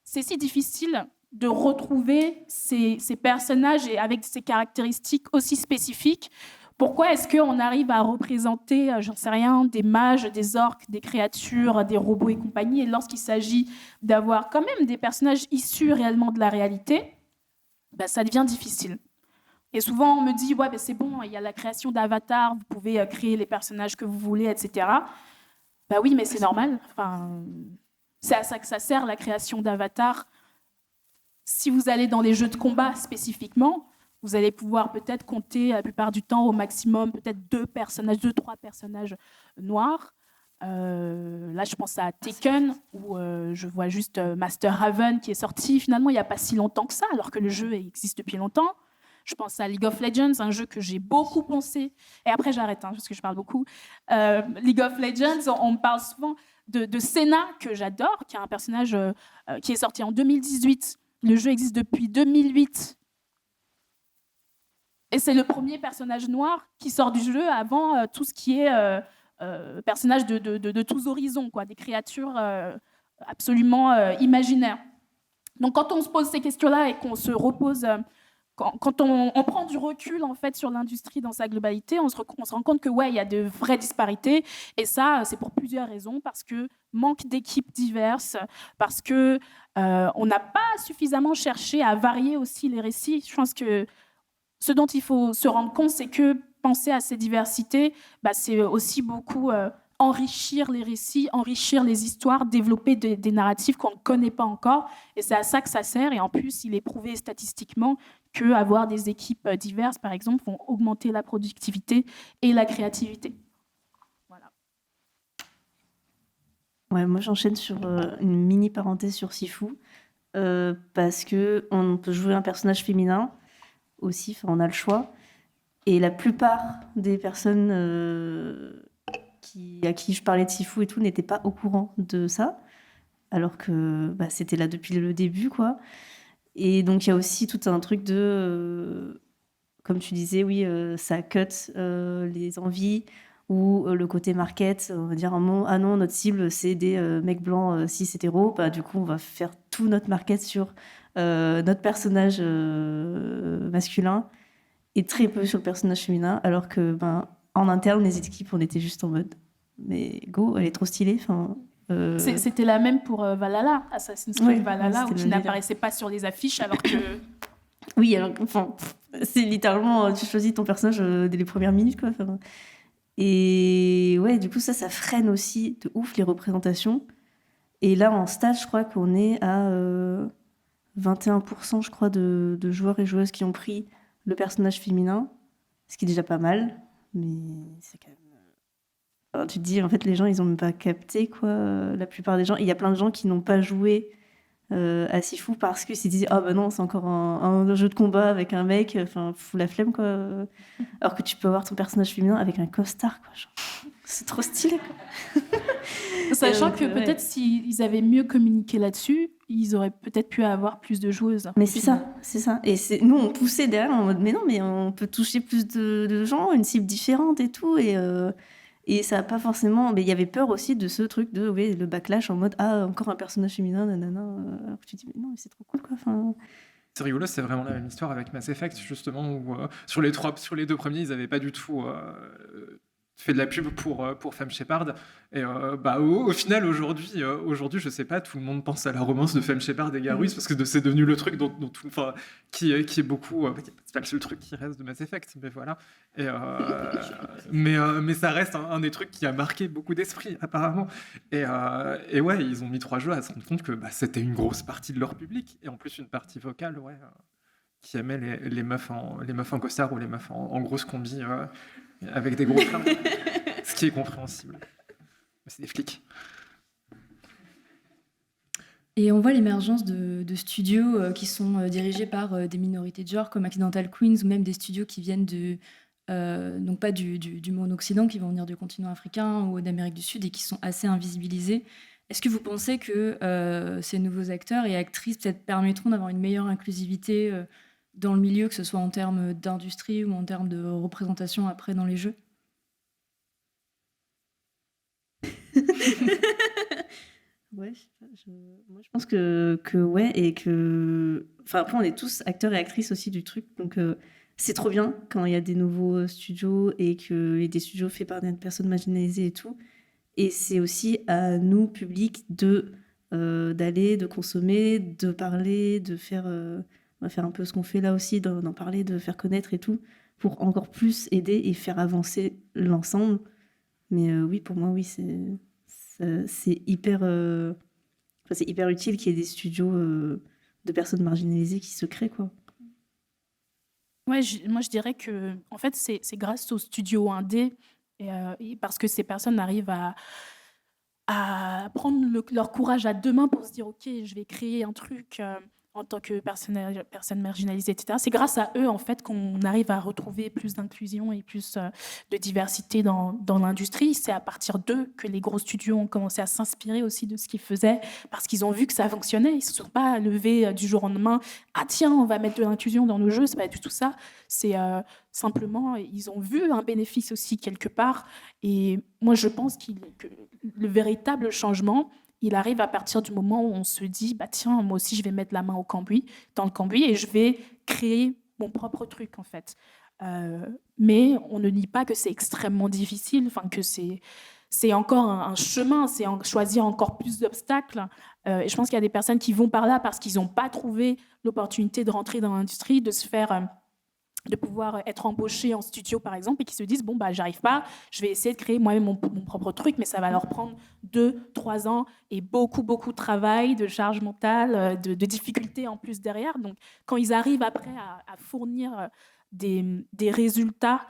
c'est si difficile de retrouver ces personnages et avec ces caractéristiques aussi spécifiques. Pourquoi est-ce qu'on arrive à représenter, j'en sais rien, des mages, des orques, des créatures, des robots et compagnie, et lorsqu'il s'agit d'avoir quand même des personnages issus réellement de la réalité, ça devient difficile. Et souvent, on me dit, ouais, c'est bon, il y a la création d'avatars, vous pouvez créer les personnages que vous voulez, etc. Oui, mais c'est normal. Enfin, c'est à ça que ça sert, la création d'avatars. Si vous allez dans les jeux de combat spécifiquement, vous allez pouvoir peut-être compter la plupart du temps au maximum peut-être 2-3 personnages noirs. Là, je pense à Taken, où je vois juste Master Raven qui est sorti finalement il n'y a pas si longtemps que ça, alors que le jeu existe depuis longtemps. Je pense à League of Legends, un jeu que j'ai beaucoup pensé. Et après, j'arrête, parce que je parle beaucoup. League of Legends, on me parle souvent de Senna, que j'adore, qui est un personnage qui est sorti en 2018. Le jeu existe depuis 2008. Et c'est le premier personnage noir qui sort du jeu avant tout ce qui est personnage de tous horizons, quoi, des créatures absolument imaginaires. Donc quand on se pose ces questions-là et qu'on se repose, quand on prend du recul en fait sur l'industrie dans sa globalité, on se rend compte que il y a de vraies disparités. Et ça, c'est pour plusieurs raisons, parce que manque d'équipes diverses, parce que on n'a pas suffisamment cherché à varier aussi les récits. Je pense que ce dont il faut se rendre compte, c'est que penser à ces diversités, c'est aussi beaucoup enrichir les récits, enrichir les histoires, développer des narratifs qu'on ne connaît pas encore. Et c'est à ça que ça sert. Et en plus, il est prouvé statistiquement qu'avoir des équipes diverses, par exemple, vont augmenter la productivité et la créativité. Voilà. Ouais, moi, j'enchaîne sur une mini parenthèse sur Sifu, parce qu'on peut jouer un personnage féminin aussi, on a le choix. Et la plupart des personnes à qui je parlais de Sifu et tout n'étaient pas au courant de ça, alors que c'était là depuis le début, quoi. Et donc, il y a aussi tout un truc de... comme tu disais, oui, ça cut les envies, ou le côté market, on va dire un mot, ah non, notre cible, c'est des mecs blancs cis hétéros, du coup, on va faire tout notre market sur notre personnage masculin, et très peu sur le personnage féminin, alors que en interne, les équipes, on était juste en mode mais go, elle est trop stylée. C'était la même pour Valhalla, Assassin's Creed Valhalla, qui n'apparaissait pas sur les affiches, alors que... Oui, alors, c'est littéralement, tu choisis ton personnage dès les premières minutes, quoi. Et ouais, du coup, ça freine aussi de ouf les représentations. Et là, en stage, je crois qu'on est à 21%, je crois, de joueurs et joueuses qui ont pris le personnage féminin, ce qui est déjà pas mal, mais c'est quand même... Alors, tu te dis, en fait, les gens, ils ont même pas capté, quoi, la plupart des gens. Il y a plein de gens qui n'ont pas joué à Sifu parce qu'ils se disent, non, c'est encore un jeu de combat avec un mec, fous la flemme, quoi. Alors que tu peux avoir ton personnage féminin avec un costard, quoi. Genre, c'est trop stylé, quoi. Sachant que peut-être s'ils avaient mieux communiqué là-dessus, ils auraient peut-être pu avoir plus de joueuses. Mais c'est ça. Et nous, on poussait derrière en mode, mais non, mais on peut toucher plus de gens, une cible différente et tout. Et ça n'a pas forcément... Mais il y avait peur aussi de ce truc de le backlash en mode, encore un personnage féminin, nanana. Alors que tu te dis, mais non, mais c'est trop cool, quoi. C'est rigolo, c'est vraiment la même histoire avec Mass Effect, justement, où sur les deux premiers, ils n'avaient pas du tout fait de la pub pour Femme Shepard. Et au final, aujourd'hui, je sais pas, tout le monde pense à la romance de Femme Shepard et Garrus, parce que c'est devenu le truc qui est beaucoup... c'est pas le seul truc qui reste de Mass Effect, mais voilà. Et, mais ça reste un des trucs qui a marqué beaucoup d'esprits, apparemment. Et ouais, ils ont mis 3 jeux à se rendre compte que c'était une grosse partie de leur public, et en plus une partie vocale, qui aimait les meufs en costard ou les meufs en grosse combi, avec des gros flingues, ce qui est compréhensible. C'est des flics. Et on voit l'émergence de studios qui sont dirigés par des minorités de genre comme Accidental Queens, ou même des studios qui viennent donc pas du monde occident, qui vont venir du continent africain ou d'Amérique du Sud et qui sont assez invisibilisés. Est-ce que vous pensez que ces nouveaux acteurs et actrices peut-être permettront d'avoir une meilleure inclusivité dans le milieu, que ce soit en termes d'industrie ou en termes de représentation après dans les jeux? Ouais, moi je pense que ouais, et que... après, on est tous acteurs et actrices aussi du truc, donc c'est trop bien quand il y a des nouveaux studios et qu'il y a des studios faits par des personnes marginalisées et tout. Et c'est aussi à nous, public, d'aller, de consommer, de parler, de faire... on va faire un peu ce qu'on fait là aussi, d'en parler, de faire connaître et tout, pour encore plus aider et faire avancer l'ensemble. Mais oui, pour moi, oui, c'est hyper utile qu'il y ait des studios de personnes marginalisées qui se créent, quoi. Ouais, moi je dirais que en fait c'est grâce aux studios indés et parce que ces personnes arrivent à prendre leur courage à 2 mains pour se dire ok, je vais créer un truc en tant que personnes marginalisées, etc. C'est grâce à eux, en fait, qu'on arrive à retrouver plus d'inclusion et plus de diversité dans l'industrie. C'est à partir d'eux que les gros studios ont commencé à s'inspirer aussi de ce qu'ils faisaient, parce qu'ils ont vu que ça fonctionnait. Ils ne se sont pas levés du jour au lendemain. Ah tiens, on va mettre de l'inclusion dans nos jeux. C'est pas du tout ça. C'est simplement, ils ont vu un bénéfice aussi quelque part. Et moi, je pense que le véritable changement, il arrive à partir du moment où on se dit, bah tiens, moi aussi, je vais mettre la main dans le cambouis et je vais créer mon propre truc, en fait. Mais on ne nie pas que c'est extrêmement difficile, enfin que c'est encore un chemin, c'est choisir encore plus d'obstacles. Et je pense qu'il y a des personnes qui vont par là parce qu'ils n'ont pas trouvé l'opportunité de rentrer dans l'industrie, de se faire... de pouvoir être embauché en studio, par exemple, et qui se disent, bon, bah, j'arrive pas, je vais essayer de créer moi-même mon propre truc, mais ça va leur prendre 2-3 ans et beaucoup, beaucoup de travail, de charge mentale, de difficultés en plus derrière. Donc, quand ils arrivent après à fournir des résultats,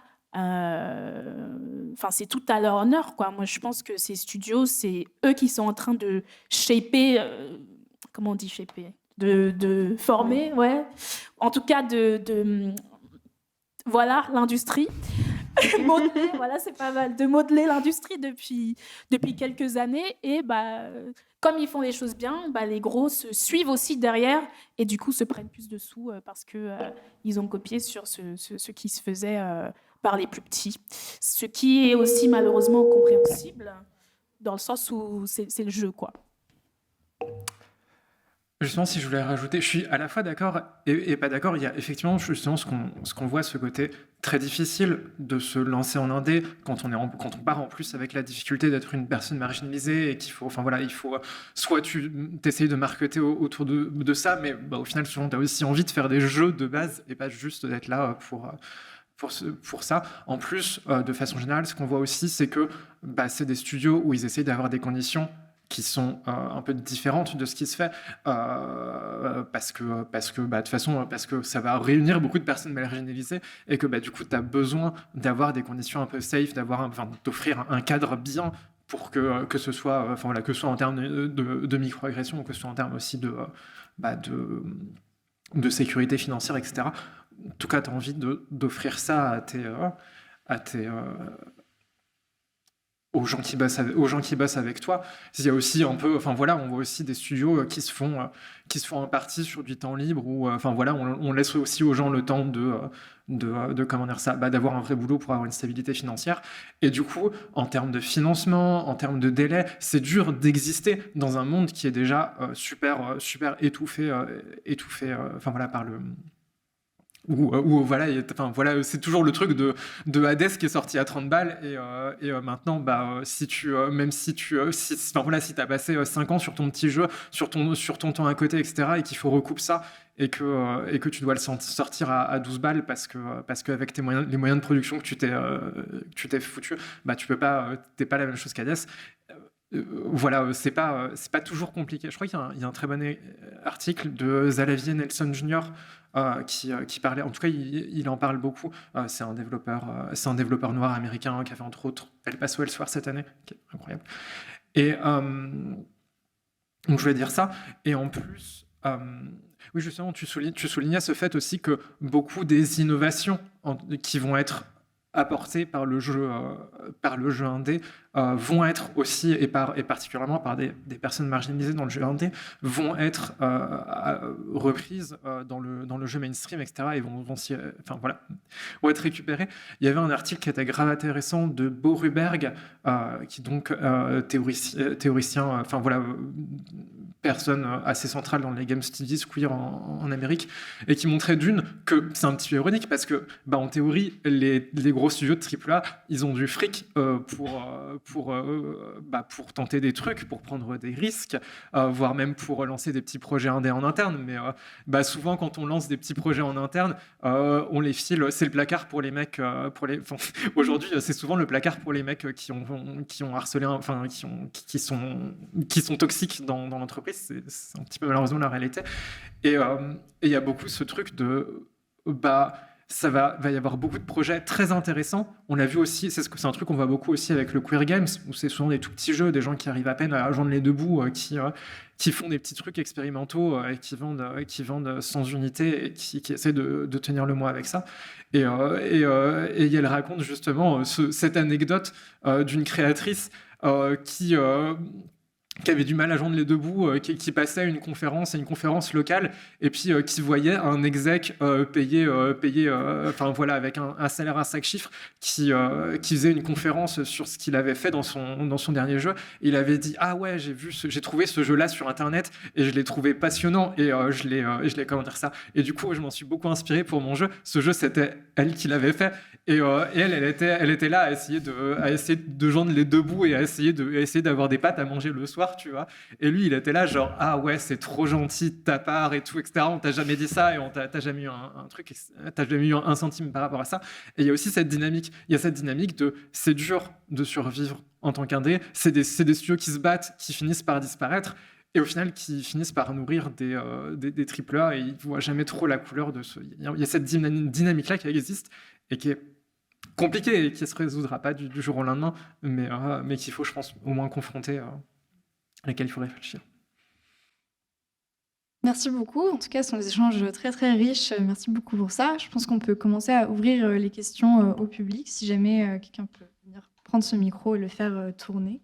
c'est tout à leur honneur, quoi. Moi, je pense que ces studios, c'est eux qui sont en train de shaper, comment on dit shaper ? De former, ouais. En tout cas, voilà, l'industrie. Modeler, voilà, c'est pas mal. De modeler l'industrie depuis quelques années. Et comme ils font les choses bien, les gros se suivent aussi derrière et du coup se prennent plus de sous parce qu'ils ont copié sur ce qui se faisait par les plus petits. Ce qui est aussi malheureusement compréhensible dans le sens où c'est le jeu, quoi. Justement, si je voulais rajouter, je suis à la fois d'accord et pas d'accord. Il y a effectivement justement ce qu'on voit, ce côté très difficile de se lancer en indé quand on part en plus avec la difficulté d'être une personne marginalisée et qu'il faut, il faut soit tu t'essayes de marketer autour de ça, mais au final, souvent, tu as aussi envie de faire des jeux de base et pas juste d'être là pour ça. En plus, de façon générale, ce qu'on voit aussi, c'est que c'est des studios où ils essayent d'avoir des conditions qui sont un peu différentes de ce qui se fait parce que de toute façon parce que ça va réunir beaucoup de personnes marginalisées et que du coup tu as besoin d'avoir des conditions un peu safe, d'offrir un cadre bien pour que ce soit que ce soit en termes de microagression ou que ce soit en termes aussi de sécurité financière, etc. En tout cas, tu as envie d'offrir ça à tes aux gens qui bossent avec toi. Il y a aussi un peu, on voit aussi des studios qui se font en partie sur du temps libre où, on laisse aussi aux gens le temps de comment dire ça, d'avoir un vrai boulot pour avoir une stabilité financière. Et du coup, en termes de financement, en termes de délai, c'est dur d'exister dans un monde qui est déjà super étouffé, par le c'est toujours le truc de Hades qui est sorti à 30 balles et maintenant si t'as passé 5 ans sur ton petit jeu, sur ton temps à côté, etc., et qu'il faut recouper ça et que tu dois le sortir à 12 balles parce que avec les moyens de production que tu t'es foutu, tu peux pas, t'es pas la même chose qu'Hades. C'est pas toujours compliqué. Je crois qu'il y a un très bon article de Xavier Nelson Jr. Qui parlait, en tout cas il en parle beaucoup. C'est un développeur noir américain qui a fait entre autres El Paso El Soir cette année, qui est incroyable. Et donc je voulais dire ça. Et en plus, oui, justement, tu soulignais ce fait aussi que beaucoup des innovations qui vont être apportées par le jeu indé vont être aussi, et particulièrement par des personnes marginalisées dans le jeu indé, vont être reprises dans le jeu mainstream, etc. et vont être récupérées. Il y avait un article qui était grave intéressant de Bo Ruberg, qui donc théoricien, personne assez centrale dans les game studies queer en Amérique, et qui montrait que c'est un petit peu ironique parce que en théorie les gros studios de AAA, ils ont du fric pour tenter des trucs, pour prendre des risques, voire même pour lancer des petits projets indés en interne. Mais souvent, quand on lance des petits projets en interne, on les file. C'est le placard pour les mecs. Aujourd'hui, c'est souvent le placard pour les mecs qui ont harcelé, qui sont toxiques dans l'entreprise. C'est un petit peu malheureusement la réalité. Et il y a beaucoup ce truc de va y avoir beaucoup de projets très intéressants. On l'a vu aussi, c'est un truc qu'on voit beaucoup aussi avec le Queer Games, où c'est souvent des tout petits jeux, des gens qui arrivent à peine à joindre les deux bouts, qui font des petits trucs expérimentaux et qui vendent sans unité et qui essaient de tenir le mois avec ça. Et elle raconte justement cette anecdote d'une créatrice qui avait du mal à joindre les deux bouts, qui passait à une conférence locale, et puis qui voyait un exec payé avec un salaire à 5 chiffres, qui faisait une conférence sur ce qu'il avait fait dans son dernier jeu. Et il avait dit: ah ouais, j'ai trouvé ce jeu-là sur internet et je l'ai trouvé passionnant, et je l'ai comment dire ça. Et du coup, je m'en suis beaucoup inspiré pour mon jeu. Ce jeu, c'était elle qui l'avait fait. Et elle était là à essayer de joindre les deux bouts et à essayer d'avoir des pâtes à manger le soir, tu vois. Et lui, il était là genre: ah ouais, c'est trop gentil de ta part et tout, etc. On t'a jamais dit ça, et t'as jamais eu un truc, t'as jamais eu un centime par rapport à ça. Et il y a aussi cette dynamique de c'est dur de survivre en tant qu'indé. C'est des studios qui se battent, qui finissent par disparaître, et au final qui finissent par nourrir des AAA, et ils ne voient jamais trop la couleur de ce... Il y a cette dynamique-là qui existe et qui est compliquée et qui ne se résoudra pas du jour au lendemain, mais qu'il faut, je pense, au moins confronter, à laquelle il faut réfléchir. Merci beaucoup. En tout cas, ce sont des échanges très très riches. Merci beaucoup pour ça. Je pense qu'on peut commencer à ouvrir les questions au public, si jamais quelqu'un peut venir prendre ce micro et le faire tourner.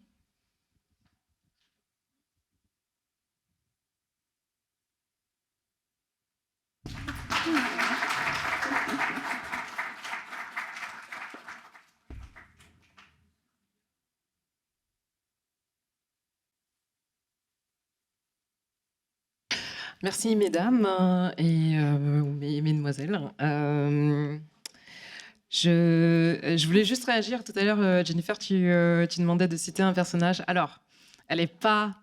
Merci mesdames et mesdemoiselles. Je voulais juste réagir tout à l'heure, Jennifer, tu demandais de citer un personnage. Alors, elle est pas...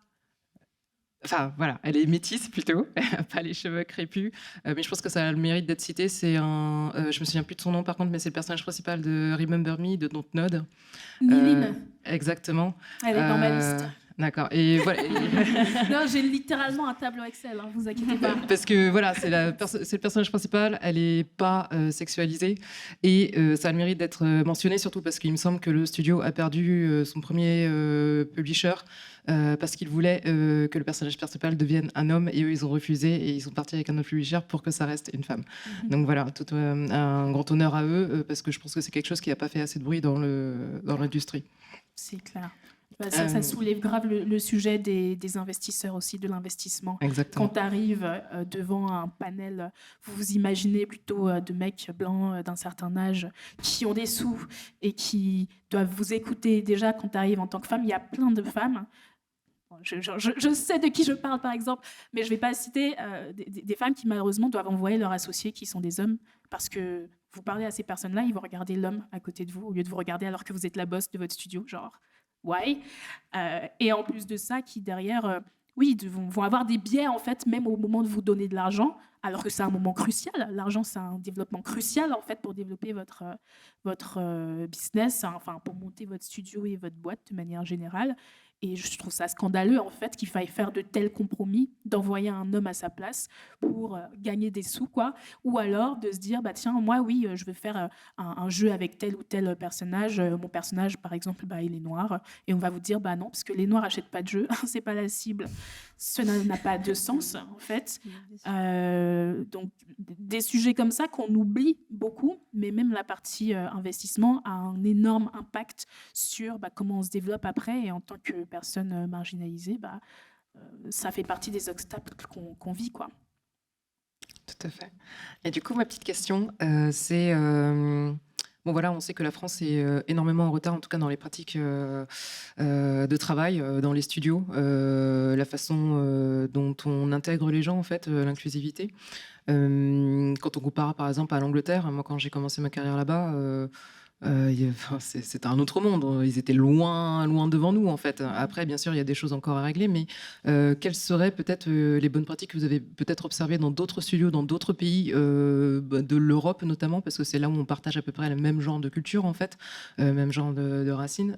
Enfin, voilà, elle est métisse plutôt, pas les cheveux crépus, mais je pense que ça a le mérite d'être cité. C'est je me souviens plus de son nom par contre, mais c'est le personnage principal de Remember Me de Dontnod. Miline. Exactement. Elle est dans ma liste. D'accord. Et voilà. Non, j'ai littéralement un tableau Excel, hein, vous inquiétez pas. Parce que voilà, c'est le personnage principal, elle est pas sexualisée, et ça a le mérite d'être mentionné, surtout parce qu'il me semble que le studio a perdu son premier publisher parce qu'il voulait que le personnage principal devienne un homme, et eux ils ont refusé et ils sont partis avec un autre publisher pour que ça reste une femme. Donc voilà, tout un grand honneur à eux, parce que je pense que c'est quelque chose qui n'a pas fait assez de bruit dans l'industrie. C'est clair. Ça soulève grave le sujet des investisseurs aussi, de l'investissement. Exactement. Quand tu arrives devant un panel, vous vous imaginez plutôt de mecs blancs d'un certain âge qui ont des sous et qui doivent vous écouter. Déjà, quand tu arrives en tant que femme, il y a plein de femmes. Je sais de qui je parle, par exemple, mais je ne vais pas citer des femmes qui, malheureusement, doivent envoyer leurs associés qui sont des hommes, parce que vous parlez à ces personnes-là, ils vont regarder l'homme à côté de vous au lieu de vous regarder alors que vous êtes la boss de votre studio, genre... Ouais. Et en plus de ça, qui derrière, vont avoir des biais en fait, même au moment de vous donner de l'argent, alors que c'est un moment crucial. L'argent, c'est un développement crucial en fait pour développer votre business, hein, enfin pour monter votre studio et votre boîte de manière générale. Et je trouve ça scandaleux en fait qu'il faille faire de tels compromis, d'envoyer un homme à sa place pour gagner des sous, quoi. Ou alors de se dire, bah tiens, moi oui, je veux faire un jeu avec tel ou tel personnage. Mon personnage, par exemple, il est noir. Et on va vous dire, bah non, parce que les noirs n'achètent pas de jeux, c'est pas la cible. Cela n'a pas de sens, en fait. Donc, des sujets comme ça qu'on oublie beaucoup, mais même la partie investissement a un énorme impact sur comment on se développe après. Et en tant que personne marginalisée, ça fait partie des obstacles qu'on vit, quoi. Tout à fait. Et du coup, ma petite question, c'est... Bon voilà, on sait que la France est énormément en retard, en tout cas dans les pratiques de travail, dans les studios, la façon dont on intègre les gens, en fait, l'inclusivité. Quand on compare par exemple à l'Angleterre, moi quand j'ai commencé ma carrière là-bas, c'était un autre monde. Ils étaient loin devant nous, en fait. Après, bien sûr, il y a des choses encore à régler, mais quelles seraient peut-être les bonnes pratiques que vous avez peut-être observées dans d'autres studios, dans d'autres pays de l'Europe notamment, parce que c'est là où on partage à peu près le même genre de culture, en fait, même genre de racines.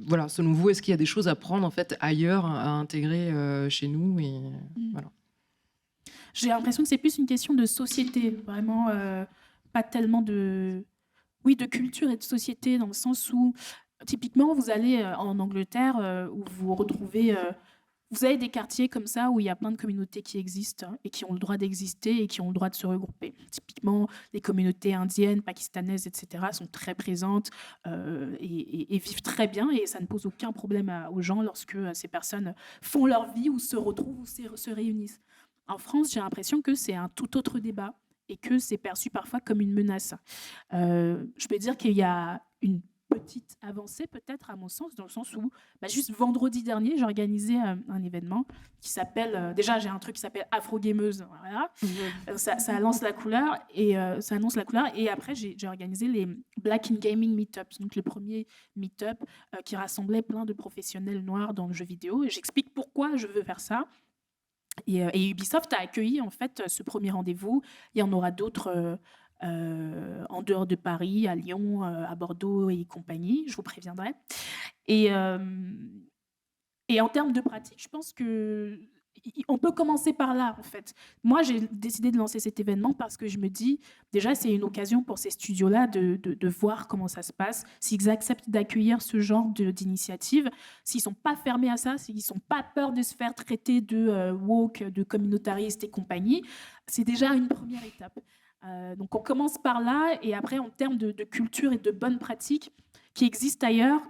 Voilà, selon vous, est-ce qu'il y a des choses à prendre en fait ailleurs, à intégrer chez nous voilà. J'ai l'impression que c'est plus une question de société, vraiment. pas tellement de culture et de société, dans le sens où, typiquement, vous allez en Angleterre, où vous retrouvez... vous avez des quartiers comme ça où il y a plein de communautés qui existent et qui ont le droit d'exister et qui ont le droit de se regrouper. Typiquement, les communautés indiennes, pakistanaises, etc. sont très présentes et vivent très bien, et ça ne pose aucun problème aux gens lorsque ces personnes font leur vie ou se retrouvent ou se réunissent. En France, j'ai l'impression que c'est un tout autre débat et que c'est perçu parfois comme une menace. Je peux dire qu'il y a une petite avancée peut-être à mon sens, dans le sens où juste vendredi dernier, j'ai organisé un événement qui s'appelle, déjà j'ai un truc qui s'appelle Afro Gameuse, voilà. Ça lance la couleur et ça annonce la couleur, et après j'ai organisé les Black in Gaming Meetups, donc le premier meetup qui rassemblait plein de professionnels noirs dans le jeu vidéo, et j'explique pourquoi je veux faire ça. Et Ubisoft a accueilli en fait ce premier rendez-vous. Il y en aura d'autres en dehors de Paris, à Lyon, à Bordeaux et compagnie, je vous préviendrai. Et en termes de pratique, je pense qu'on peut commencer par là, en fait. Moi, j'ai décidé de lancer cet événement parce que je me dis, déjà, c'est une occasion pour ces studios-là de voir comment ça se passe, s'ils acceptent d'accueillir ce genre d'initiative, s'ils ne sont pas fermés à ça, s'ils n'ont pas peur de se faire traiter de woke, de communautariste et compagnie. C'est déjà une première étape. Donc on commence par là, et après en termes de culture et de bonnes pratiques qui existent ailleurs,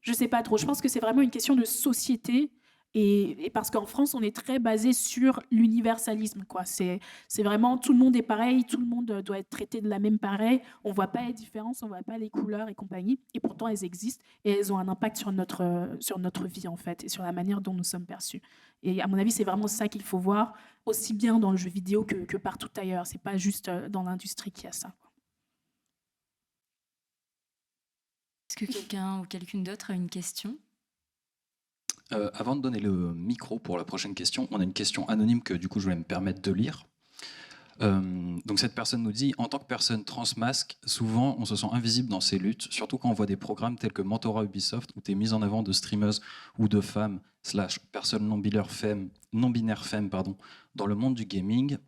je ne sais pas trop. Je pense que c'est vraiment une question de société, et parce qu'en France on est très basé sur l'universalisme, quoi. C'est vraiment tout le monde est pareil, tout le monde doit être traité de la même pareille, on ne voit pas les différences, on ne voit pas les couleurs et compagnie, et pourtant elles existent et elles ont un impact sur notre vie en fait, et sur la manière dont nous sommes perçus. Et à mon avis, c'est vraiment ça qu'il faut voir, aussi bien dans le jeu vidéo que partout ailleurs. C'est pas juste dans l'industrie qu'il y a ça, quoi. Est-ce que quelqu'un ou quelqu'une d'autre a une question ? Avant de donner le micro pour la prochaine question, on a une question anonyme que du coup je vais me permettre de lire. Donc cette personne nous dit: en tant que personne transmasque, souvent on se sent invisible dans ces luttes, surtout quand on voit des programmes tels que Mentorat Ubisoft où tu es mise en avant de streameuses ou de femmes / personnes non-binaires femmes dans le monde du gaming,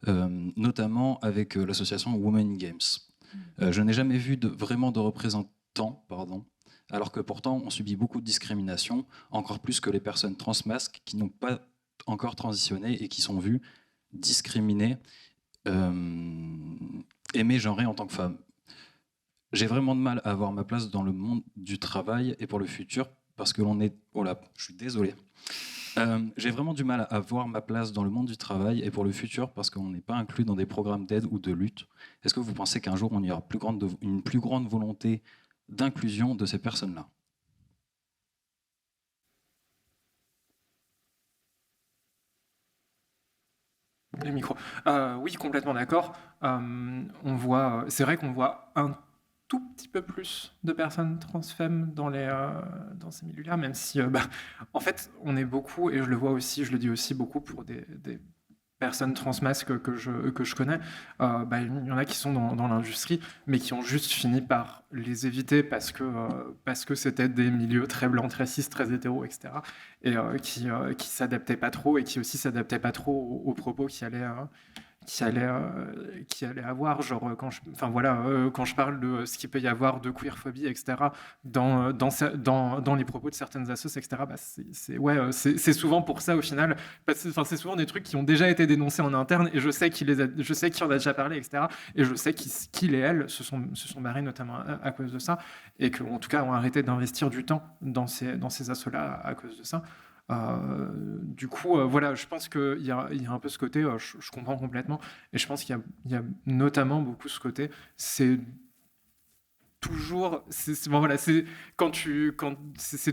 notamment avec l'association Women in Games. Je n'ai jamais vu vraiment de représentants, alors que pourtant on subit beaucoup de discrimination, encore plus que les personnes transmasques qui n'ont pas encore transitionné et qui sont vues discriminées, aimées, genrées en tant que femmes. J'ai vraiment de mal à avoir ma place dans le monde du travail et pour le futur, parce que l'on est... Oh là, je suis désolé. J'ai vraiment du mal à avoir ma place dans le monde du travail et pour le futur, parce qu'on n'est pas inclus dans des programmes d'aide ou de lutte. Est-ce que vous pensez qu'un jour on y aura une plus grande volonté d'inclusion de ces personnes-là? Les micros. Oui, complètement d'accord. C'est vrai qu'on voit un tout petit peu plus de personnes transfemmes dans ces milieux-là, même si, en fait, on est beaucoup, et je le vois aussi, je le dis aussi beaucoup pour des personnes transmasques que je connais. Il y en a qui sont dans l'industrie, mais qui ont juste fini par les éviter parce que c'était des milieux très blancs, très cis, très hétéros, etc. Et qui s'adaptaient pas trop, et qui aussi s'adaptaient pas trop aux propos qui allaient avoir, genre quand je parle de ce qu'il peut y avoir de queerphobie, etc. dans les propos de certaines assos, etc. C'est souvent pour ça au final, c'est souvent des trucs qui ont déjà été dénoncés en interne, et je sais qui en a déjà parlé, etc. Et je sais qu'ils et elles se sont barrés notamment à cause de ça, et qu'en tout cas ont arrêté d'investir du temps dans ces assos-là à cause de ça. Du coup, je pense qu'il y a un peu ce côté, je comprends complètement, et je pense qu'il y a notamment beaucoup ce côté, c'est toujours, c'est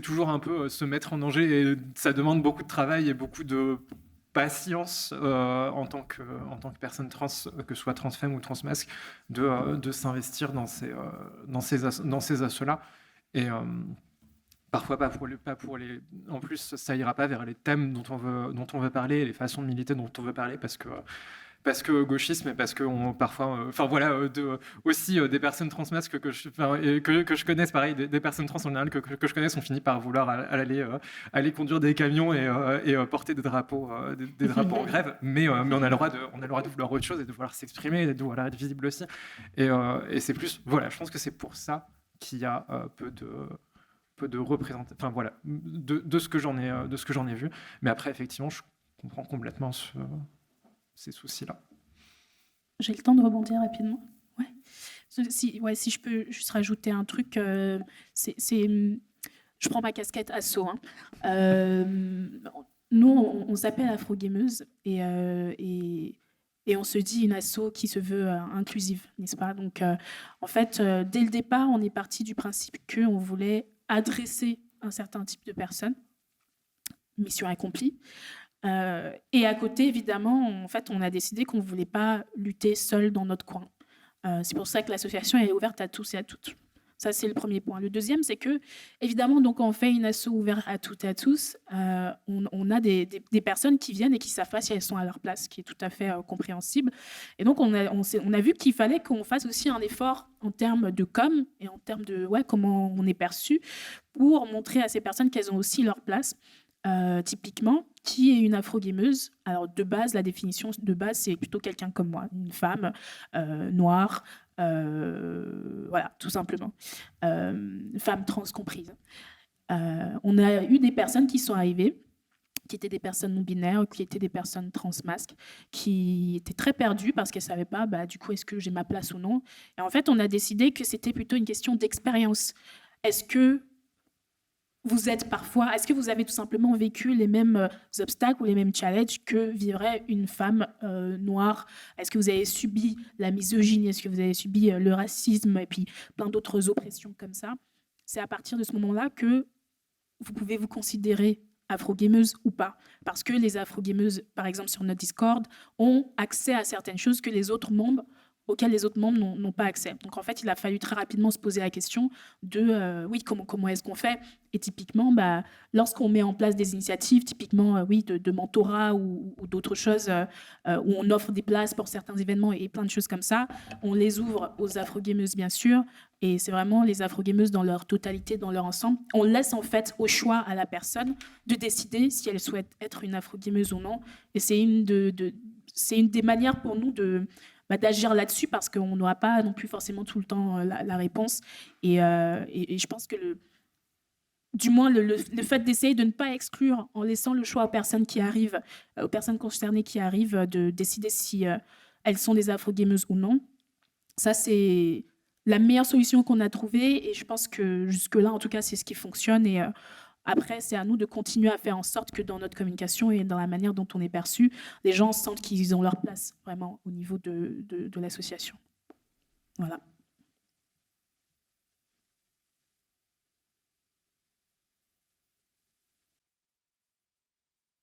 toujours un peu se mettre en danger, et ça demande beaucoup de travail et beaucoup de patience en tant que personne trans, que ce soit transfemme ou transmasque, de s'investir dans ces assos-là, et parfois pas pour les. En plus, ça ira pas vers les thèmes dont on veut parler, et les façons de militer dont on veut parler, parce parce que gauchisme et parce que parfois, aussi des personnes transmasques que je connaisse, pareil, des personnes trans en général que je connaisse ont fini par vouloir aller conduire des camions et porter des drapeaux en grève, mais on a le droit de vouloir autre chose et de vouloir s'exprimer et de vouloir être visible aussi. Et c'est plus, voilà, je pense que c'est pour ça qu'il y a peu de représentation, enfin voilà, de ce que j'en ai vu. Mais après, effectivement, je comprends complètement ces soucis-là. J'ai le temps de rebondir rapidement. Ouais. Si je peux juste rajouter un truc, je prends ma casquette asso. Nous, on s'appelle Afro-Gameuse et on se dit une asso qui se veut inclusive, n'est-ce pas? Donc, en fait, dès le départ, on est parti du principe qu'on voulait adresser un certain type de personnes, mission accomplie. Et à côté, évidemment, en fait, on a décidé qu'on ne voulait pas lutter seul dans notre coin. C'est pour ça que l'association est ouverte à tous et à toutes. Ça, c'est le premier point. Le deuxième, c'est que, évidemment, donc, quand on fait une asso ouverte à toutes et à tous, on a des personnes qui viennent et qui ne savent pas si elles sont à leur place, ce qui est tout à fait compréhensible. Et donc, on a vu qu'il fallait qu'on fasse aussi un effort en termes de com et en termes de comment on est perçu pour montrer à ces personnes qu'elles ont aussi leur place. Typiquement, qui est une afro-gameuse? Alors, de base, la définition de base, c'est plutôt quelqu'un comme moi, une femme noire, voilà, tout simplement. Femme trans comprise. On a eu des personnes qui sont arrivées, qui étaient des personnes non-binaires, qui étaient des personnes transmasques, qui étaient très perdues parce qu'elles ne savaient pas, du coup, est-ce que j'ai ma place ou non? Et en fait, on a décidé que c'était plutôt une question d'expérience. Est-ce que est-ce que vous avez tout simplement vécu les mêmes obstacles ou les mêmes challenges que vivrait une femme noire? Est-ce que vous avez subi la misogynie? Est-ce que vous avez subi le racisme et puis plein d'autres oppressions comme ça? C'est à partir de ce moment-là que vous pouvez vous considérer afro-gameuse ou pas. Parce que les afro-gameuses, par exemple sur notre Discord, ont accès à certaines choses que les autres membres auxquels les autres membres n'ont pas accès. Donc en fait, il a fallu très rapidement se poser la question de comment est-ce qu'on fait? Et typiquement, lorsqu'on met en place des initiatives, typiquement de mentorat ou d'autres choses, où on offre des places pour certains événements et plein de choses comme ça, on les ouvre aux afro-gameuses bien sûr, et c'est vraiment les afro-gameuses dans leur totalité, dans leur ensemble. On laisse en fait au choix à la personne de décider si elle souhaite être une afro-gameuse ou non, et c'est une des manières pour nous d'agir là-dessus parce qu'on n'aura pas non plus forcément tout le temps la réponse. Et je pense que du moins le fait d'essayer de ne pas exclure en laissant le choix aux personnes qui arrivent, aux personnes concernées qui arrivent, de décider si elles sont des afro-gameuses ou non, ça c'est la meilleure solution qu'on a trouvée et je pense que jusque-là, en tout cas, c'est ce qui fonctionne. Et après, c'est à nous de continuer à faire en sorte que dans notre communication et dans la manière dont on est perçu, les gens sentent qu'ils ont leur place vraiment au niveau de l'association. Voilà.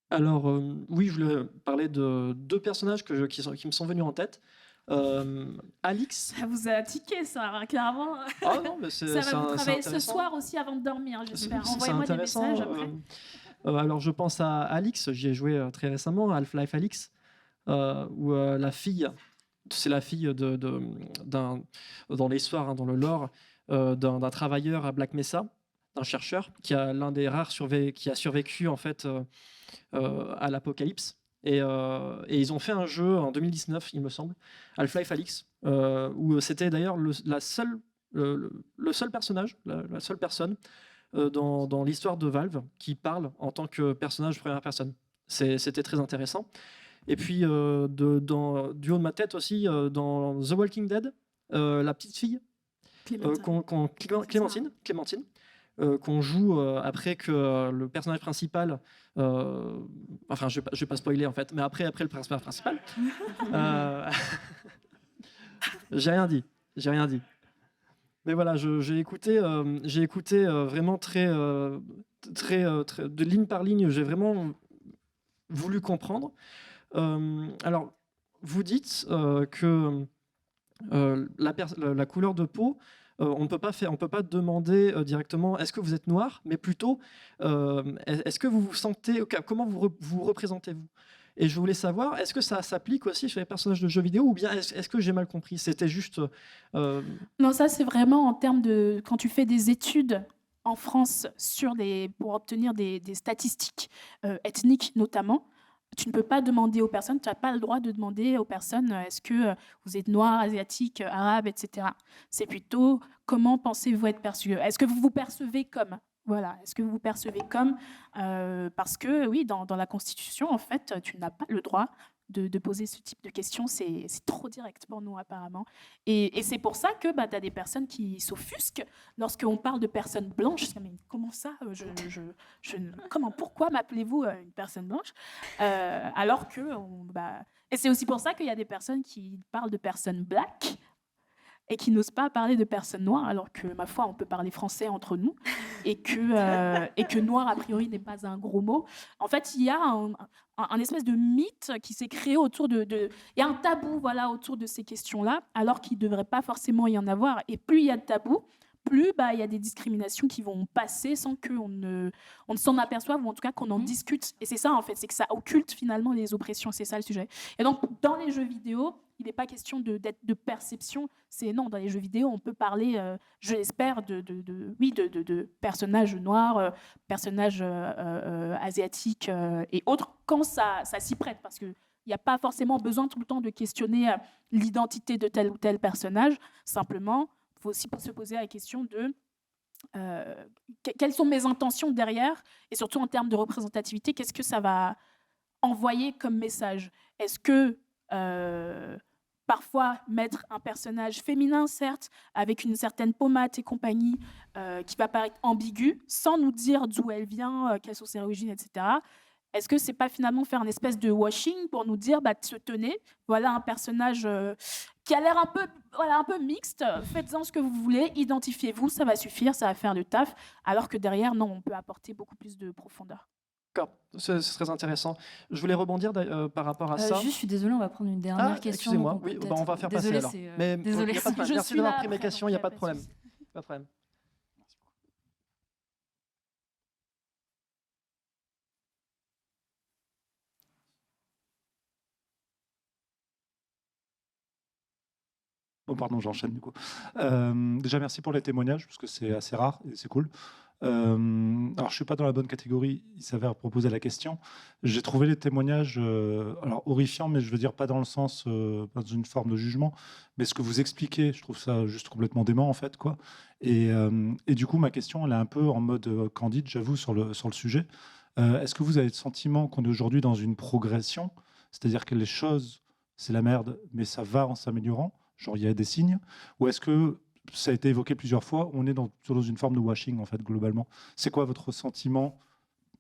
Alors, oui, je voulais parler de deux personnages qui me sont venus en tête. Alix. Ça vous a tiqué, ça, clairement. Ah non, mais ça va vous travailler ce soir aussi avant de dormir, j'espère. Envoyez-moi des messages après. Alors, je pense à Alix, j'y ai joué très récemment, Half-Life Alix, où la fille, c'est la fille dans l'histoire, dans le lore, d'un travailleur à Black Mesa, d'un chercheur, qui a l'un des rares qui a survécu en fait à l'apocalypse. Et ils ont fait un jeu en 2019, il me semble, Half-Life Alix, où c'était d'ailleurs le seul personnage, la seule personne dans l'histoire de Valve qui parle en tant que personnage première personne. C'était très intéressant. Et puis, du haut de ma tête aussi, dans The Walking Dead, la petite fille, Clémentine, qu'on joue après que le personnage principal, enfin je vais pas spoiler en fait, mais après le personnage principal, j'ai rien dit. Mais voilà, j'ai écouté vraiment très de ligne par ligne, j'ai vraiment voulu comprendre. Alors, vous dites que la couleur de peau, on ne peut pas demander directement est-ce que vous êtes noir, mais plutôt est-ce que vous vous sentez, comment vous représentez-vous? Et je voulais savoir, est-ce que ça s'applique aussi sur les personnages de jeux vidéo ou bien est-ce que j'ai mal compris? C'était juste... Non, ça c'est vraiment en termes de quand tu fais des études en France pour obtenir des statistiques ethniques notamment. Tu ne peux pas demander aux personnes, tu n'as pas le droit de demander aux personnes est-ce que vous êtes noir, asiatique, arabe, etc. C'est plutôt comment pensez-vous être perçu? Est-ce que vous vous percevez comme? Voilà, est-ce que vous vous percevez comme? Parce que oui, dans la Constitution, en fait, tu n'as pas le droit de poser ce type de questions. C'est trop direct pour nous, apparemment. Et c'est pour ça que tu as des personnes qui s'offusquent lorsqu'on parle de personnes blanches. Mais comment ça pourquoi m'appelez-vous une personne blanche alors que... Et c'est aussi pour ça qu'il y a des personnes qui parlent de personnes black et qui n'osent pas parler de personnes noires, alors que, ma foi, on peut parler français entre nous, et que noir, a priori, n'est pas un gros mot. En fait, il y a un espèce de mythe qui s'est créé autour de... Il y a un tabou autour de ces questions-là, alors qu'il ne devrait pas forcément y en avoir. Et plus il y a de tabous, plus il y a des discriminations qui vont passer sans qu'on ne s'en aperçoive, ou en tout cas qu'on en discute. Et c'est ça, en fait, c'est que ça occulte finalement les oppressions, c'est ça le sujet. Et donc, dans les jeux vidéo, il n'est pas question de perception. Non, dans les jeux vidéo, on peut parler, je l'espère, de personnages noirs, personnages asiatiques et autres, quand ça s'y prête, parce qu'il n'y a pas forcément besoin tout le temps de questionner l'identité de tel ou tel personnage. Simplement, il faut aussi se poser la question de quelles sont mes intentions derrière, et surtout en termes de représentativité, qu'est-ce que ça va envoyer comme message? Est-ce que parfois mettre un personnage féminin, certes, avec une certaine pommade et compagnie, qui va paraître ambigu, sans nous dire d'où elle vient, quelles sont ses origines, etc. Est-ce que c'est pas finalement faire une espèce de washing pour nous dire, tenez, voilà un personnage qui a l'air un peu mixte, faites-en ce que vous voulez, identifiez-vous, ça va suffire, ça va faire le taf, alors que derrière, non, on peut apporter beaucoup plus de profondeur. D'accord, ce serait intéressant. Je voulais rebondir par rapport à ça. Je suis désolée, on va prendre une dernière question. Excusez-moi, oui, on va faire passer alors. Mais désolée. Merci d'avoir pris mes questions, il n'y a pas de problème. Pas de problème. Oh, pardon, j'enchaîne du coup. Déjà, merci pour les témoignages, parce que c'est assez rare et c'est cool. Alors, je ne suis pas dans la bonne catégorie, il s'avère proposer la question. J'ai trouvé les témoignages alors, horrifiants, mais je veux dire pas dans le sens, pas dans une forme de jugement, mais ce que vous expliquez, je trouve ça juste complètement dément, en fait, quoi. Et du coup, ma question, elle est un peu en mode candide, j'avoue, sur le sujet. Est-ce que vous avez le sentiment qu'on est aujourd'hui dans une progression, c'est-à-dire que les choses, c'est la merde, mais ça va en s'améliorant, genre il y a des signes, ou est-ce que ça a été évoqué plusieurs fois, on est dans une forme de washing, en fait, globalement. C'est quoi votre sentiment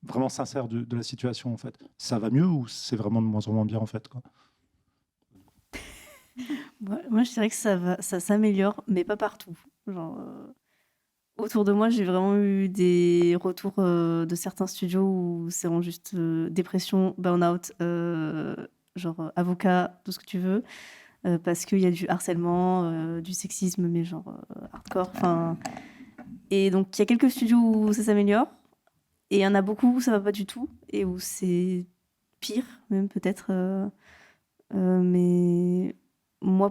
vraiment sincère de la situation, en fait? Ça va mieux ou c'est vraiment de moins en moins bien, en fait, quoi? Moi, je dirais que ça s'améliore, mais pas partout. Genre, autour de moi, j'ai vraiment eu des retours de certains studios où c'est vraiment juste dépression, burn-out, genre avocat, tout ce que tu veux. Parce qu'il y a du harcèlement, du sexisme, mais genre hardcore. Et donc, il y a quelques studios où ça s'améliore, et il y en a beaucoup où ça va pas du tout, et où c'est pire, même peut-être. Mais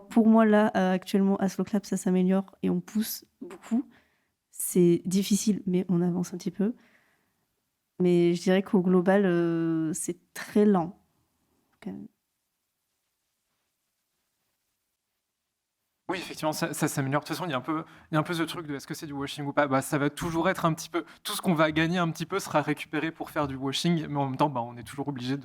pour moi, là, actuellement, à Slow Clap, ça s'améliore, et on pousse beaucoup. C'est difficile, mais on avance un petit peu. Mais je dirais qu'au global, c'est très lent, quand même. Oui, effectivement, ça s'améliore. De toute façon, il y a un peu ce truc de est-ce que c'est du washing ou pas. Ça va toujours être un petit peu... Tout ce qu'on va gagner un petit peu sera récupéré pour faire du washing, mais en même temps, on est toujours obligé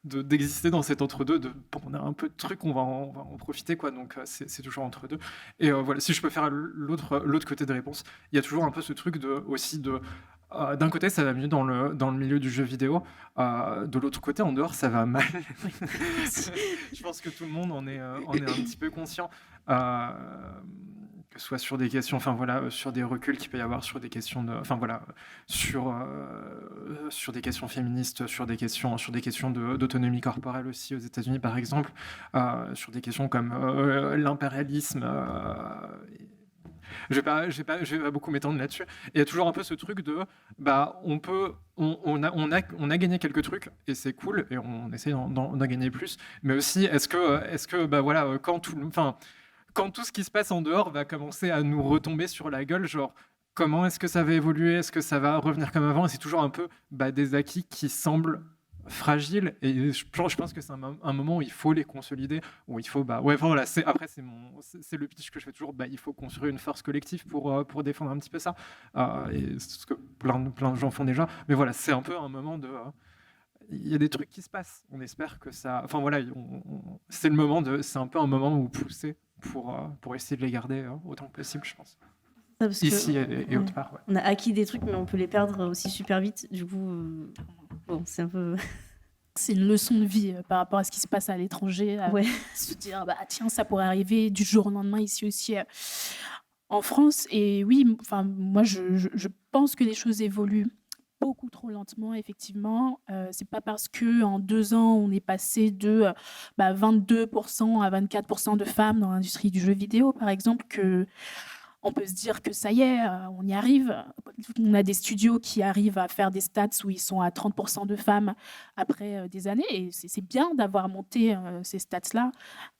d'exister dans cet entre-deux. On a un peu de trucs, on va en profiter, quoi. Donc, c'est toujours entre deux. Et voilà, si je peux faire l'autre côté de réponse, il y a toujours un peu ce truc aussi de... d'un côté, ça va mieux dans le milieu du jeu vidéo. De l'autre côté, en dehors, ça va mal. Je pense que tout le monde en est un petit peu conscient. Que ce soit sur des questions, sur des reculs qu'il peut y avoir sur des questions sur des questions féministes, sur des questions d'autonomie corporelle aussi aux États-Unis, par exemple, sur des questions comme l'impérialisme. je vais pas beaucoup m'étendre là-dessus. Et il y a toujours un peu ce truc de, bah, on a gagné quelques trucs et c'est cool et on essaie d'en gagner plus. Mais aussi, est-ce que, bah voilà, quand tout ce qui se passe en dehors va commencer à nous retomber sur la gueule, genre. Comment est-ce que ça va évoluer? Est-ce que ça va revenir comme avant? Et c'est toujours un peu des acquis qui semblent fragiles. Et je pense que c'est un moment où il faut les consolider, où il faut... voilà, c'est le pitch que je fais toujours. Il faut construire une force collective pour défendre un petit peu ça. Et c'est ce que plein de gens font déjà. Mais voilà, c'est un peu un moment de... il y a des trucs qui se passent. On espère que ça... Enfin voilà, c'est un peu un moment où pousser pour essayer de les garder autant que possible, je pense. Parce Ici que, et autre part. Ouais. on a acquis des trucs, mais on peut les perdre aussi super vite. Du coup, bon, c'est un peu. C'est une leçon de vie par rapport à ce qui se passe à l'étranger. Ouais. Se dire, tiens, ça pourrait arriver du jour au lendemain ici aussi en France. Et oui, moi, je pense que les choses évoluent beaucoup trop lentement, effectivement. C'est pas parce que en 2 ans, on est passé de 22% à 24% de femmes dans l'industrie du jeu vidéo, par exemple, que on peut se dire que ça y est, on y arrive. On a des studios qui arrivent à faire des stats où ils sont à 30% de femmes après des années. Et c'est bien d'avoir monté ces stats-là.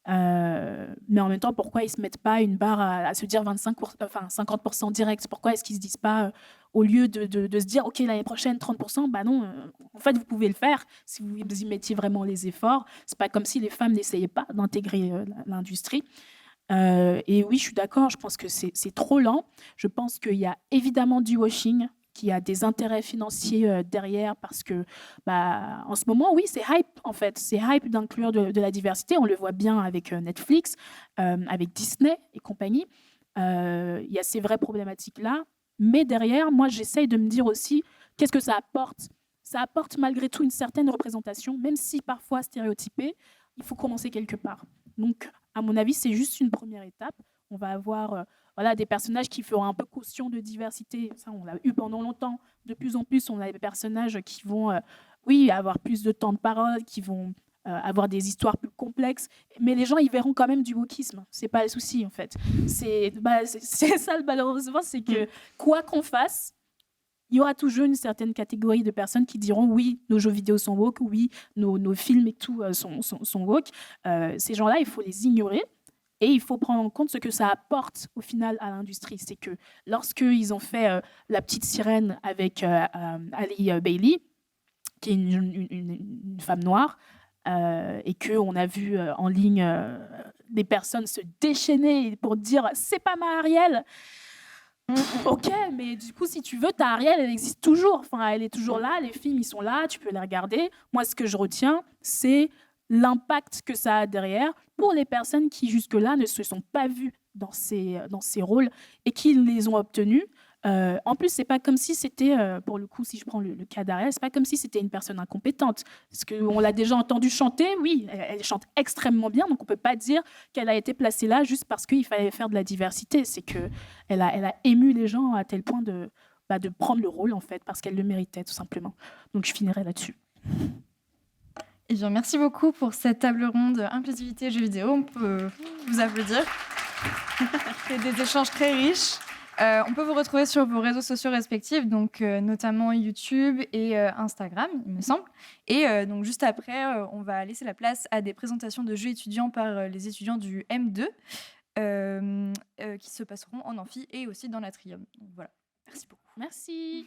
Mais en même temps, pourquoi ils ne se mettent pas une barre à se dire 50% direct? Pourquoi est-ce qu'ils ne se disent pas, au lieu de se dire, OK, l'année prochaine, 30%, non, en fait, vous pouvez le faire si vous y mettiez vraiment les efforts. Ce n'est pas comme si les femmes n'essayaient pas d'intégrer l'industrie. Et oui, je suis d'accord, je pense que c'est trop lent. Je pense qu'il y a évidemment du washing, qu'il y a des intérêts financiers derrière, parce que en ce moment, oui, c'est hype, en fait. C'est hype d'inclure de la diversité. On le voit bien avec Netflix, avec Disney et compagnie. Il y a ces vraies problématiques-là. Mais derrière, moi, j'essaye de me dire aussi, qu'est-ce que ça apporte? Ça apporte malgré tout une certaine représentation, même si parfois stéréotypée. Il faut commencer quelque part. Donc, à mon avis, c'est juste une première étape. On va avoir des personnages qui feront un peu caution de diversité. Ça, on l'a eu pendant longtemps. De plus en plus, on a des personnages qui vont avoir plus de temps de parole, qui vont avoir des histoires plus complexes. Mais les gens, ils verront quand même du wokisme. C'est pas le souci, en fait. C'est ça, malheureusement, c'est que quoi qu'on fasse, il y aura toujours une certaine catégorie de personnes qui diront oui, nos jeux vidéo sont woke, oui, nos films et tout sont woke. Ces gens-là, il faut les ignorer et il faut prendre en compte ce que ça apporte au final à l'industrie. C'est que lorsqu'ils ont fait La Petite Sirène avec Ali Bailey, qui est une femme noire, et qu'on a vu en ligne des personnes se déchaîner pour dire « c'est pas ma Ariel !» Ok, mais du coup, si tu veux, ta Ariel, elle existe toujours. Enfin, elle est toujours là, les films, ils sont là, tu peux les regarder. Moi, ce que je retiens, c'est l'impact que ça a derrière pour les personnes qui, jusque-là, ne se sont pas vues dans ces rôles et qui les ont obtenus. En plus, c'est pas comme si c'était, pour le coup, si je prends le cas d'Ariel, c'est pas comme si c'était une personne incompétente. Parce qu'on l'a déjà entendu chanter, oui, elle chante extrêmement bien, donc on peut pas dire qu'elle a été placée là juste parce qu'il fallait faire de la diversité. C'est qu'elle a ému les gens à tel point de prendre le rôle, en fait, parce qu'elle le méritait, tout simplement. Donc je finirai là-dessus. Eh bien, merci beaucoup pour cette table ronde inclusivité jeux vidéo. On peut vous applaudir. C'est des échanges très riches. On peut vous retrouver sur vos réseaux sociaux respectifs, donc notamment YouTube et Instagram, il me semble. Et donc juste après, on va laisser la place à des présentations de jeux étudiants par les étudiants du M2 qui se passeront en amphi et aussi dans l'atrium. Donc voilà, merci beaucoup. Merci.